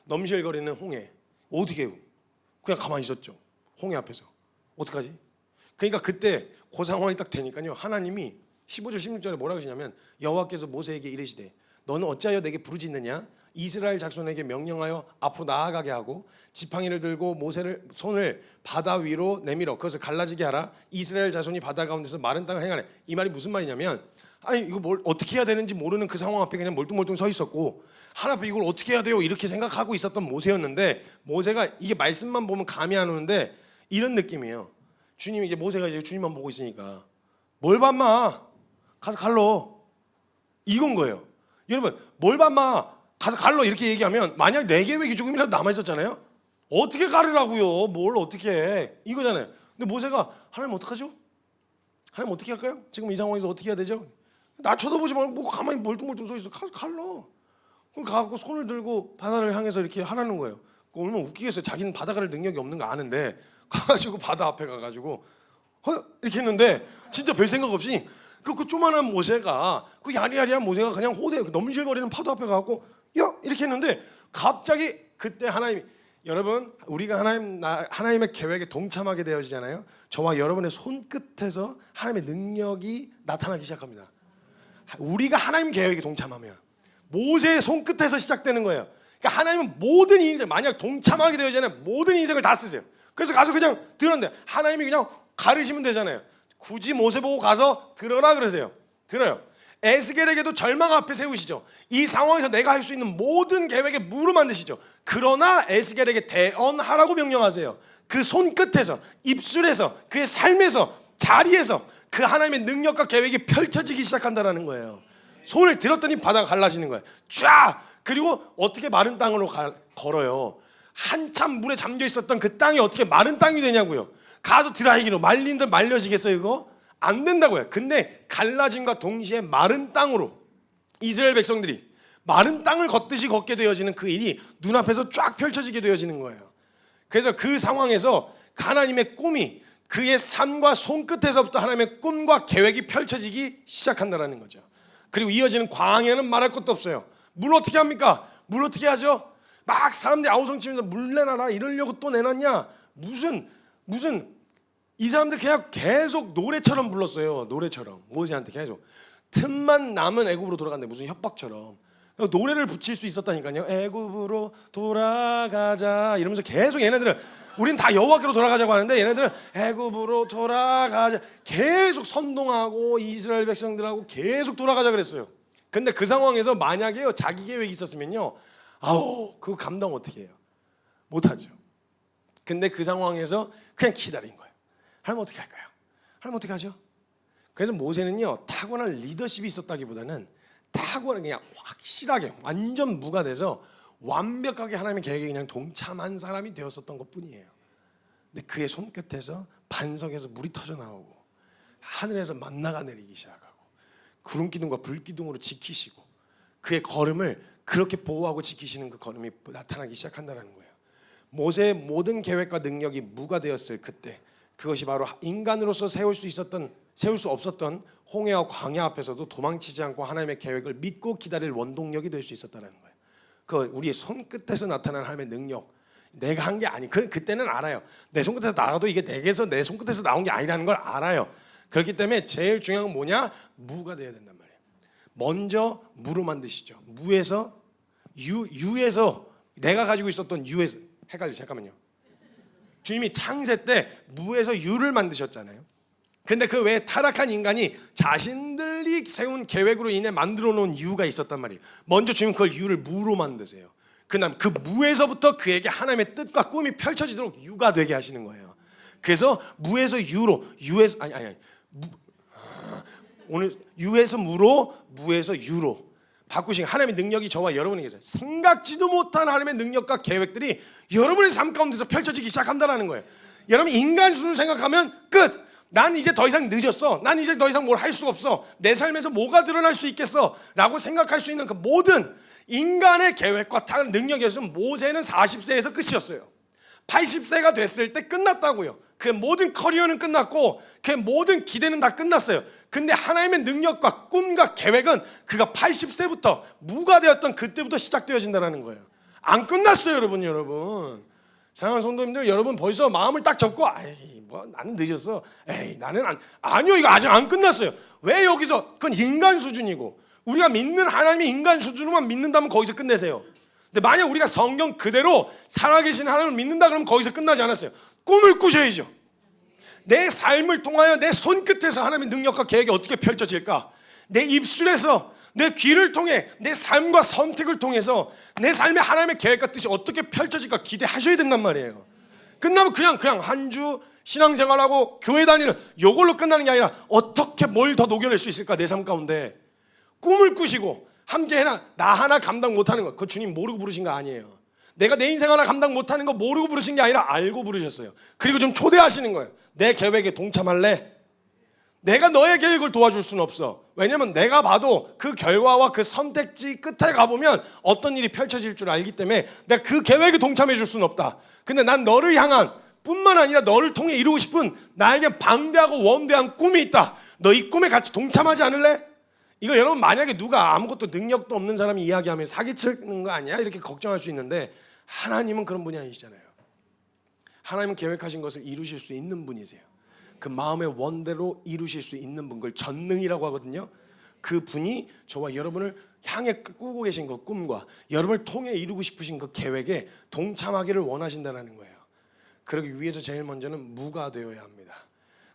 넘실거리는 홍해. 어떻게 해요? 그냥 가만히 있었죠. 홍해 앞에서. 어떡하지? 그러니까 그때 그 상황이 딱 되니까요, 하나님이 15절 16절에 뭐라고 하시냐면 여호와께서 모세에게 이르시되 너는 어찌하여 내게 부르짖느냐? 이스라엘 자손에게 명령하여 앞으로 나아가게 하고 지팡이를 들고 모세를 손을 바다 위로 내밀어 그것을 갈라지게 하라. 이스라엘 자손이 바다 가운데서 마른 땅을 행하래. 이 말이 무슨 말이냐면, 아니 이거 뭘 어떻게 해야 되는지 모르는 그 상황 앞에 그냥 멀뚱멀뚱 서 있었고 하나님 앞에 이걸 어떻게 해야 돼요? 이렇게 생각하고 있었던 모세였는데, 모세가 이게 말씀만 보면 감이 안 오는데 이런 느낌이에요. 주님이 이제 모세가 이제 주님만 보고 있으니까 뭘 봤마? 가서 갈러. 이건 거예요. 여러분, 뭘 봤마? 가서 갈러. 이렇게 얘기하면 만약 내 계획이 조금이라도 남아 있었잖아요. 어떻게 가르라고요? 뭘 어떻게 해? 이거잖아요. 근데 모세가 하나님 어떡하죠? 하나님 어떻게 할까요? 지금 이 상황에서 어떻게 해야 되죠? 나 쳐다보지 말고 뭐 가만히 멀뚱멀뚱 서 있어. 가서 갈러. 그럼 가갖고 손을 들고 바다를 향해서 이렇게 하라는 거예요. 얼마나 웃기겠어요. 자기는 바다 갈 능력이 없는 거 아는데 가가지고 바다 앞에 가가지고 이렇게 했는데 진짜 별 생각 없이 그 조만한 모세가, 그 야리야리한 모세가 그냥 호대 넘실거리는 파도 앞에 가갖고 야 이렇게 했는데 갑자기 그때 하나님이, 여러분 우리가 하나님의 계획에 동참하게 되어지잖아요. 저와 여러분의 손끝에서 하나님의 능력이 나타나기 시작합니다. 우리가 하나님 계획에 동참하면 모세의 손끝에서 시작되는 거예요. 그러니까 하나님은 모든 인생, 만약 동참하게 되어지잖아요, 모든 인생을 다 쓰세요. 그래서 가서 그냥 들었는데 하나님이 그냥 가르시면 되잖아요. 굳이 모세 보고 가서 들어라 그러세요. 들어요. 에스겔에게도 절망 앞에 세우시죠. 이 상황에서 내가 할 수 있는 모든 계획에 무릎 만드시죠. 그러나 에스겔에게 대언하라고 명령하세요. 그 손끝에서, 입술에서, 그의 삶에서, 자리에서 그 하나님의 능력과 계획이 펼쳐지기 시작한다는 거예요. 손을 들었더니 바다가 갈라지는 거예요. 쫙! 그리고 어떻게 마른 땅으로 걸어요. 한참 물에 잠겨 있었던 그 땅이 어떻게 마른 땅이 되냐고요. 가서 드라이기로 말린 듯 말려지겠어요 이거? 안 된다고요. 근데 갈라짐과 동시에 마른 땅으로 이스라엘 백성들이 마른 땅을 걷듯이 걷게 되어지는 그 일이 눈앞에서 쫙 펼쳐지게 되어지는 거예요. 그래서 그 상황에서 하나님의 꿈이 그의 삶과 손끝에서부터 하나님의 꿈과 계획이 펼쳐지기 시작한다는 거죠. 그리고 이어지는 광야는 말할 것도 없어요. 물 어떻게 합니까? 물 어떻게 하죠? 막 사람들이 아우성치면서 물 내놔라 이러려고 또 내놨냐? 무슨 이 사람들 그냥 계속 노래처럼 불렀어요. 노래처럼 모세한테 계속 틈만 나면 애굽으로 돌아간대. 무슨 협박처럼 노래를 붙일 수 있었다니까요. 애굽으로 돌아가자 이러면서 계속 얘네들은 우린 다 여호와께로 돌아가자고 하는데 얘네들은 애굽으로 돌아가자 계속 선동하고 이스라엘 백성들하고 계속 돌아가자 그랬어요. 근데 그 상황에서 만약에요 자기 계획이 있었으면요 아우 그거 감당 어떻게 해요? 못하죠. 근데 그 상황에서 그냥 기다린 거예요. 하나님 어떻게 할까요? 하나님 어떻게 하죠? 그래서 모세는요 타고난 리더십이 있었다기보다는 타고난 그냥 확실하게 완전 무가 돼서 완벽하게 하나님의 계획에 그냥 동참한 사람이 되었었던 것뿐이에요. 근데 그의 손끝에서 반석에서 물이 터져 나오고 하늘에서 만나가 내리기 시작하고 구름 기둥과 불 기둥으로 지키시고 그의 걸음을 그렇게 보호하고 지키시는 그 걸음이 나타나기 시작한다는 거예요. 모세의 모든 계획과 능력이 무가 되었을 그때 그것이 바로 인간으로서 세울 수 없었던 홍해와 광야 앞에서도 도망치지 않고 하나님의 계획을 믿고 기다릴 원동력이 될 수 있었다는 거예요. 그 우리의 손끝에서 나타난 하나님의 능력, 내가 한 게 아니. 그때는 알아요. 내 손끝에서 나가도 이게 내게서 내 손끝에서 나온 게 아니라는 걸 알아요. 그렇기 때문에 제일 중요한 건 뭐냐? 무가 되어야 된단 말이에요. 먼저 무로 만드시죠. 무에서 유에서 내가 가지고 있었던 유에서 헷갈려. 잠깐만요. 주님이 창세 때 무에서 유를 만드셨잖아요. 근데 그 외에 타락한 인간이 자신들이 세운 계획으로 인해 만들어 놓은 유가 있었단 말이에요. 먼저 주님 그걸 유를 무로 만드세요. 그다음 그 무에서부터 그에게 하나님의 뜻과 꿈이 펼쳐지도록 유가 되게 하시는 거예요. 그래서 무에서 유로 오늘 유에서 무로 무에서 유로 바꾸신 하나님의 능력이 저와 여러분에게 있어요. 생각지도 못한 하나님의 능력과 계획들이 여러분의 삶 가운데서 펼쳐지기 시작한다는 거예요. 여러분 인간 수를 생각하면 끝. 난 이제 더 이상 늦었어. 난 이제 더 이상 뭘 할 수가 없어. 내 삶에서 뭐가 드러날 수 있겠어 라고 생각할 수 있는 그 모든 인간의 계획과 능력이었으면 모세는 40세에서 끝이었어요. 80세가 됐을 때 끝났다고요. 그 모든 커리어는 끝났고 그 모든 기대는 다 끝났어요. 근데 하나님의 능력과 꿈과 계획은 그가 80세부터 무가 되었던 그때부터 시작되어진다는 거예요. 안 끝났어요 여러분. 사랑하는 성도님들, 여러분 벌써 마음을 딱 접고 나는 늦었어. 나는 아니요, 이거 아직 안 끝났어요. 왜 여기서? 그건 인간 수준이고 우리가 믿는 하나님이 인간 수준으로만 믿는다면 거기서 끝내세요. 근데 만약 우리가 성경 그대로 살아계신 하나님을 믿는다 그러면 거기서 끝나지 않았어요. 꿈을 꾸셔야죠. 내 삶을 통하여 내 손끝에서 하나님의 능력과 계획이 어떻게 펼쳐질까? 내 입술에서, 내 귀를 통해, 내 삶과 선택을 통해서 내 삶에 하나님의 계획과 뜻이 어떻게 펼쳐질까 기대하셔야 된단 말이에요. 끝나면 그냥 한 주 신앙생활하고 교회 다니는 요걸로 끝나는 게 아니라 어떻게 뭘 더 녹여낼 수 있을까 내 삶 가운데 꿈을 꾸시고 함께 해나 나 하나 감당 못하는 거 그거 주님 모르고 부르신 거 아니에요. 내가 내 인생 하나 감당 못하는 거 모르고 부르신 게 아니라 알고 부르셨어요. 그리고 좀 초대하시는 거예요. 내 계획에 동참할래? 내가 너의 계획을 도와줄 수는 없어. 왜냐면 내가 봐도 그 결과와 그 선택지 끝에 가보면 어떤 일이 펼쳐질 줄 알기 때문에 내가 그 계획에 동참해 줄 수는 없다. 근데 난 너를 향한 뿐만 아니라 너를 통해 이루고 싶은 나에게 방대하고 원대한 꿈이 있다. 너 이 꿈에 같이 동참하지 않을래? 이거 여러분 만약에 누가 아무것도 능력도 없는 사람이 이야기하면 사기치는 거 아니야? 이렇게 걱정할 수 있는데 하나님은 그런 분이 아니시잖아요. 하나님은 계획하신 것을 이루실 수 있는 분이세요. 그 마음의 원대로 이루실 수 있는 분, 그걸 전능이라고 하거든요. 그 분이 저와 여러분을 향해 꾸고 계신 그 꿈과 여러분을 통해 이루고 싶으신 그 계획에 동참하기를 원하신다는 거예요. 그러기 위해서 제일 먼저는 무가 되어야 합니다.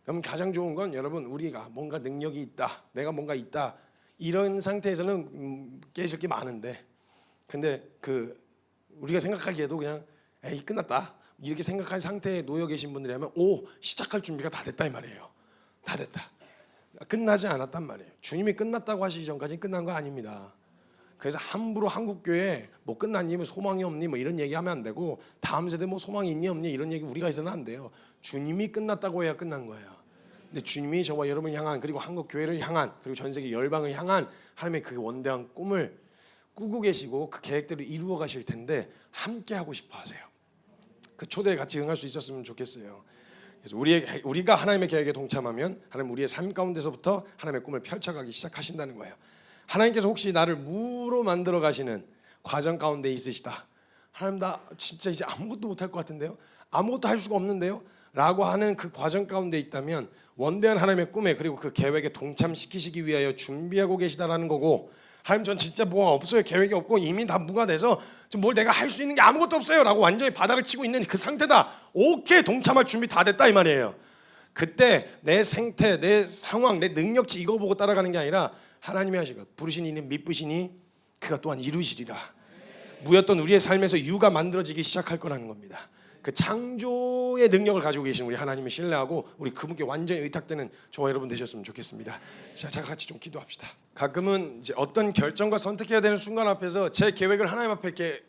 그럼 가장 좋은 건 여러분, 우리가 뭔가 능력이 있다, 내가 뭔가 있다, 이런 상태에서는 깨질 게 많은데, 근데 우리가 생각하기에도 그냥 에이 끝났다 이렇게 생각한 상태에 놓여 계신 분들이라면 시작할 준비가 다 됐다 이 말이에요. 다 됐다. 끝나지 않았단 말이에요. 주님이 끝났다고 하시기 전까지 끝난 거 아닙니다. 그래서 함부로 한국교회 뭐 끝났니, 뭐 소망이 없니, 뭐 이런 얘기하면 안 되고, 다음 세대 뭐 소망이 있니 없니 이런 얘기 우리가 해서는 안 돼요. 주님이 끝났다고 해야 끝난 거예요. 근데 주님이 저와 여러분을 향한, 그리고 한국교회를 향한, 그리고 전 세계 열방을 향한 하나님의 그 원대한 꿈을 꾸고 계시고 그 계획대로 이루어 가실 텐데 함께 하고 싶어 하세요. 그 초대에 같이 응할 수 있었으면 좋겠어요. 그래서 우리가 하나님의 계획에 동참하면 하나님 우리의 삶 가운데서부터 하나님의 꿈을 펼쳐가기 시작하신다는 거예요. 하나님께서 혹시 나를 무로 만들어 가시는 과정 가운데 있으시다, 하나님 나 진짜 이제 아무것도 못할 것 같은데요, 아무것도 할 수가 없는데요 라고 하는 그 과정 가운데 있다면 원대한 하나님의 꿈에, 그리고 그 계획에 동참시키시기 위하여 준비하고 계시다라는 거고, 하나님 전 진짜 뭐가 없어요, 계획이 없고 이미 다 무가 돼서 뭘 내가 할 수 있는 게 아무것도 없어요 라고 완전히 바닥을 치고 있는 그 상태다, 오케이 동참할 준비 다 됐다 이 말이에요. 그때 내 생태, 내 상황, 내 능력치 이거 보고 따라가는 게 아니라 하나님이 하시고 부르시니 이는 미쁘시니 그가 또한 이루시리라. 무였던 우리의 삶에서 유가 만들어지기 시작할 거라는 겁니다. 그 창조의 능력을 가지고 계신 우리 하나님을 신뢰하고 우리 그분께 완전히 의탁되는 저와 여러분 되셨으면 좋겠습니다. 자, 같이 좀 기도합시다. 가끔은 이제 어떤 결정과 선택해야 되는 순간 앞에서 제 계획을 하나님 앞에 이렇게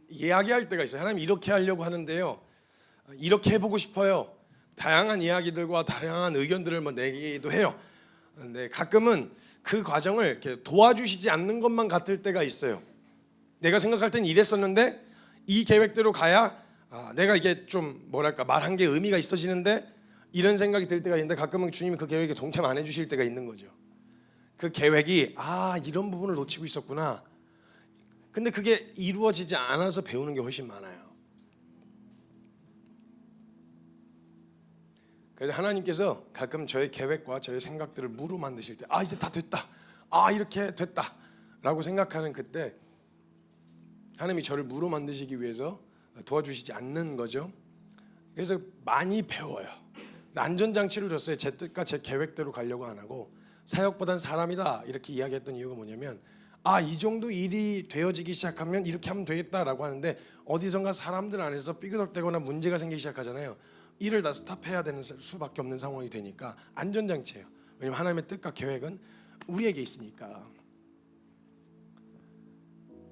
이야기할 때가 있어요. 하나님 이렇게 하려고 하는데요, 이렇게 해보고 싶어요. 다양한 이야기들과 다양한 의견들을 내기도 해요. 근데 가끔은 그 과정을 이렇게 도와주시지 않는 것만 같을 때가 있어요. 내가 생각할 땐 이랬었는데 이 계획대로 가야 내가 이게 좀 뭐랄까 말한 게 의미가 있어지는데, 이런 생각이 들 때가 있는데 가끔은 주님이 그 계획에 동참 안 해주실 때가 있는 거죠. 그 계획이 이런 부분을 놓치고 있었구나. 근데 그게 이루어지지 않아서 배우는 게 훨씬 많아요. 그래서 하나님께서 가끔 저의 계획과 저의 생각들을 무로 만드실 때 이제 다 됐다, 이렇게 됐다 라고 생각하는 그때 하나님이 저를 무로 만드시기 위해서 도와주시지 않는 거죠. 그래서 많이 배워요. 안전장치를 줬어요. 제 뜻과 제 계획대로 가려고 안 하고 사역보단 사람이다 이렇게 이야기했던 이유가 뭐냐면, 이 정도 일이 되어지기 시작하면 이렇게 하면 되겠다라고 하는데 어디선가 사람들 안에서 삐그덕대거나 문제가 생기기 시작하잖아요. 일을 다 스탑해야 되는 수밖에 없는 상황이 되니까 안전장치예요. 왜냐하면 하나님의 뜻과 계획은 우리에게 있으니까.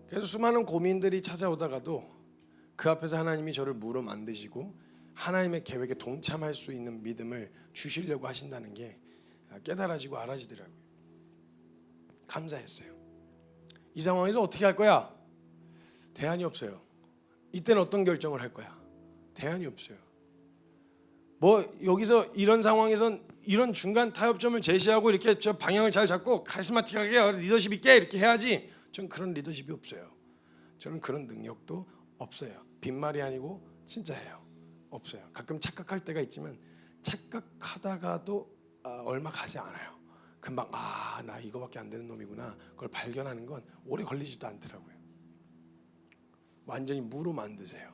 그래서 수많은 고민들이 찾아오다가도 그 앞에서 하나님이 저를 무로 만드시고 하나님의 계획에 동참할 수 있는 믿음을 주시려고 하신다는 게 깨달아지고 알아지더라고요. 감사했어요. 이 상황에서 어떻게 할 거야? 대안이 없어요. 이때는 어떤 결정을 할 거야? 대안이 없어요. 여기서 이런 상황에선 이런 중간 타협점을 제시하고 이렇게 저 방향을 잘 잡고 카리스마틱하게 리더십 있게 이렇게 해야지. 전 그런 리더십이 없어요. 저는 그런 능력도 없어요. 빈말이 아니고 진짜예요. 없어요. 가끔 착각할 때가 있지만 착각하다가도 얼마 가지 않아요. 금방 나 이거밖에 안 되는 놈이구나. 그걸 발견하는 건 오래 걸리지도 않더라고요. 완전히 무로 만드세요.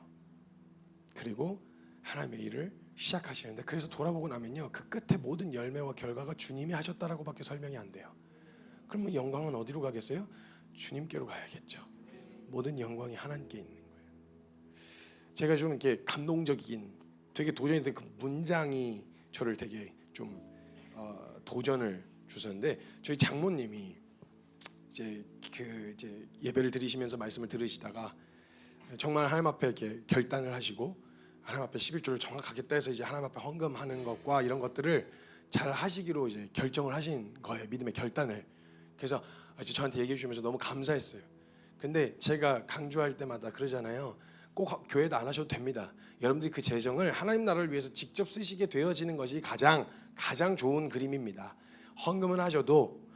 그리고 하나님의 일을 시작하시는데, 그래서 돌아보고 나면요, 그 끝에 모든 열매와 결과가 주님이 하셨다라고밖에 설명이 안 돼요. 그러면 영광은 어디로 가겠어요? 주님께로 가야겠죠. 모든 영광이 하나님께 있는 거예요. 제가 좀 이렇게 감동적이긴, 되게 도전이 된 그 문장이 저를 되게 좀 도전을 주셨는데, 저희 장모님이 이제 예배를 드리시면서 말씀을 들으시다가 정말 하나님 앞에 이렇게 결단을 하시고 하나님 앞에 11조를 정확하게 떼서 이제 하나님 앞에 헌금하는 것과 이런 것들을 잘 하시기로 이제 결정을 하신 거예요. 믿음의 결단을. 그래서 이제 저한테 얘기해 주시면서 너무 감사했어요. 근데 제가 강조할 때마다 그러잖아요. 꼭 교회도 안 하셔도 됩니다. 여러분들이 그 재정을 하나님 나라를 위해서 직접 쓰시게 되어지는 것이 가장 좋은 그림입니다. 헌금은 하셔도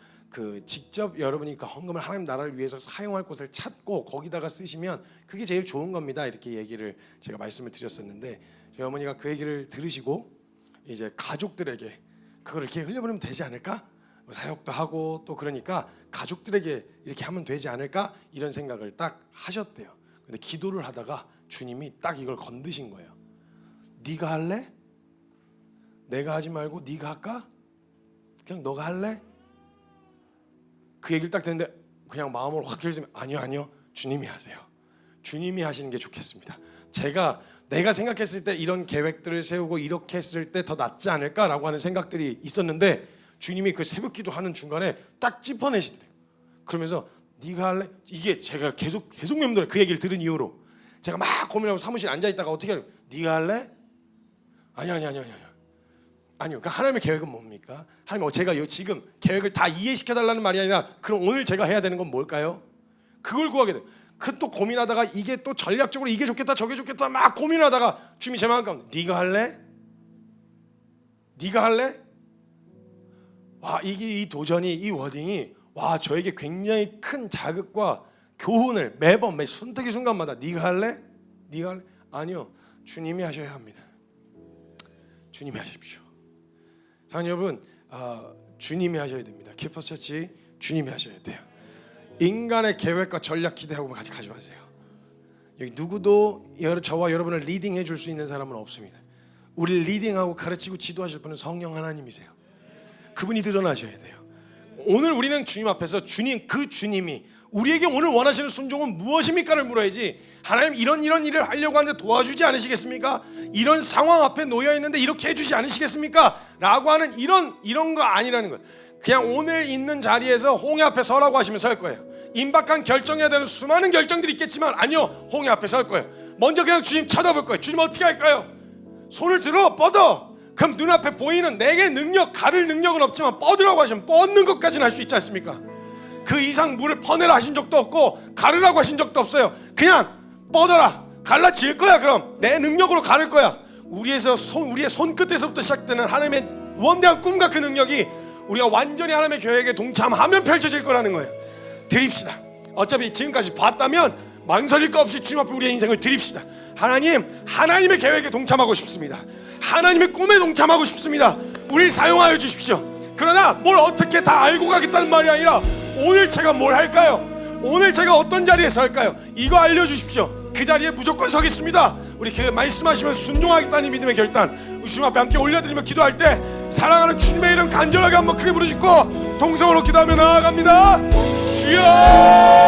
직접 여러분이 그 헌금을 하나님 나라를 위해서 사용할 곳을 찾고 거기다가 쓰시면 그게 제일 좋은 겁니다. 이렇게 얘기를 제가 말씀을 드렸었는데, 저희 어머니가 그 얘기를 들으시고 이제 가족들에게 그걸 이렇게 흘려보내면 되지 않을까? 사역도 하고 또 그러니까 가족들에게 이렇게 하면 되지 않을까? 이런 생각을 딱 하셨대요. 근데 기도를 하다가 주님이 딱 이걸 건드신 거예요. 네가 할래? 내가 하지 말고 네가 할까? 그냥 너가 할래? 그 얘기를 딱 듣는데 그냥 마음으로 확 결심하면 아니요 주님이 하세요. 주님이 하시는 게 좋겠습니다. 내가 생각했을 때 이런 계획들을 세우고 이렇게 했을 때 더 낫지 않을까라고 하는 생각들이 있었는데 주님이 그 새벽기도 하는 중간에 딱 짚어내시대요. 그러면서 네가 할래? 이게 제가 계속 멤버들 그 얘기를 들은 이후로 제가 막 고민하고 사무실 앉아 있다가 어떻게 하려? 네가 할래? 아니요. 그러니까 하나님의 계획은 뭡니까? 하나님 제가 지금 계획을 다 이해시켜 달라는 말이 아니라 그럼 오늘 제가 해야 되는 건 뭘까요? 그걸 구하게 돼요. 그 또 고민하다가 이게 또 전략적으로 이게 좋겠다 저게 좋겠다 막 고민하다가 주님이 제 마음 가운데 네가 할래? 네가 할래? 와 이게 이 도전이 이 워딩이 와 저에게 굉장히 큰 자극과 교훈을 매번 매 선택의 순간마다 네가 할래? 네가 할래? 아니요 주님이 하셔야 합니다. 주님이 하십시오. 사랑하는 여러분 주님이 하셔야 됩니다. 키퍼스 처치 주님이 하셔야 돼요. 인간의 계획과 전략 기대하고 가지 마세요. 여기 누구도 저와 여러분을 리딩해 줄 수 있는 사람은 없습니다. 우리를 리딩하고 가르치고 지도하실 분은 성령 하나님이세요. 그분이 드러나셔야 돼요. 오늘 우리는 주님 앞에서 그 주님이 우리에게 오늘 원하시는 순종은 무엇입니까를 물어야지 하나님 이런 일을 하려고 하는데 도와주지 않으시겠습니까? 이런 상황 앞에 놓여 있는데 이렇게 해주지 않으시겠습니까? 라고 하는 이런 거 아니라는 거예요. 그냥 오늘 있는 자리에서 홍해 앞에 서라고 하시면 설 거예요. 임박한 결정해야 되는 수많은 결정들이 있겠지만 아니요 홍해 앞에 설 거예요. 먼저 그냥 주님 쳐다볼 거예요. 주님 어떻게 할까요? 손을 들어 뻗어. 그럼 눈앞에 보이는 내게 가를 능력은 없지만 뻗으라고 하시면 뻗는 것까지는 할 수 있지 않습니까? 그 이상 물을 퍼내라 하신 적도 없고 가르라고 하신 적도 없어요. 그냥 뻗어라. 갈라질 거야. 그럼 내 능력으로 가를 거야. 우리의 손끝에서부터 시작되는 하나님의 원대한 꿈과 그 능력이 우리가 완전히 하나님의 계획에 동참하면 펼쳐질 거라는 거예요. 드립시다. 어차피 지금까지 봤다면 망설일 거 없이 주님 앞에 우리의 인생을 드립시다. 하나님의 계획에 동참하고 싶습니다. 하나님의 꿈에 동참하고 싶습니다. 우리를 사용하여 주십시오. 그러나 뭘 어떻게 다 알고 가겠다는 말이 아니라 오늘 제가 뭘 할까요? 오늘 제가 어떤 자리에 설까요? 이거 알려주십시오. 그 자리에 무조건 서겠습니다. 우리 그 말씀하시면서 순종하겠다는 믿음의 결단 우리 주님 앞에 함께 올려드리며 기도할 때 사랑하는 주님의 이름 간절하게 한번 크게 부르짖고 동성으로 기도하며 나아갑니다. 주여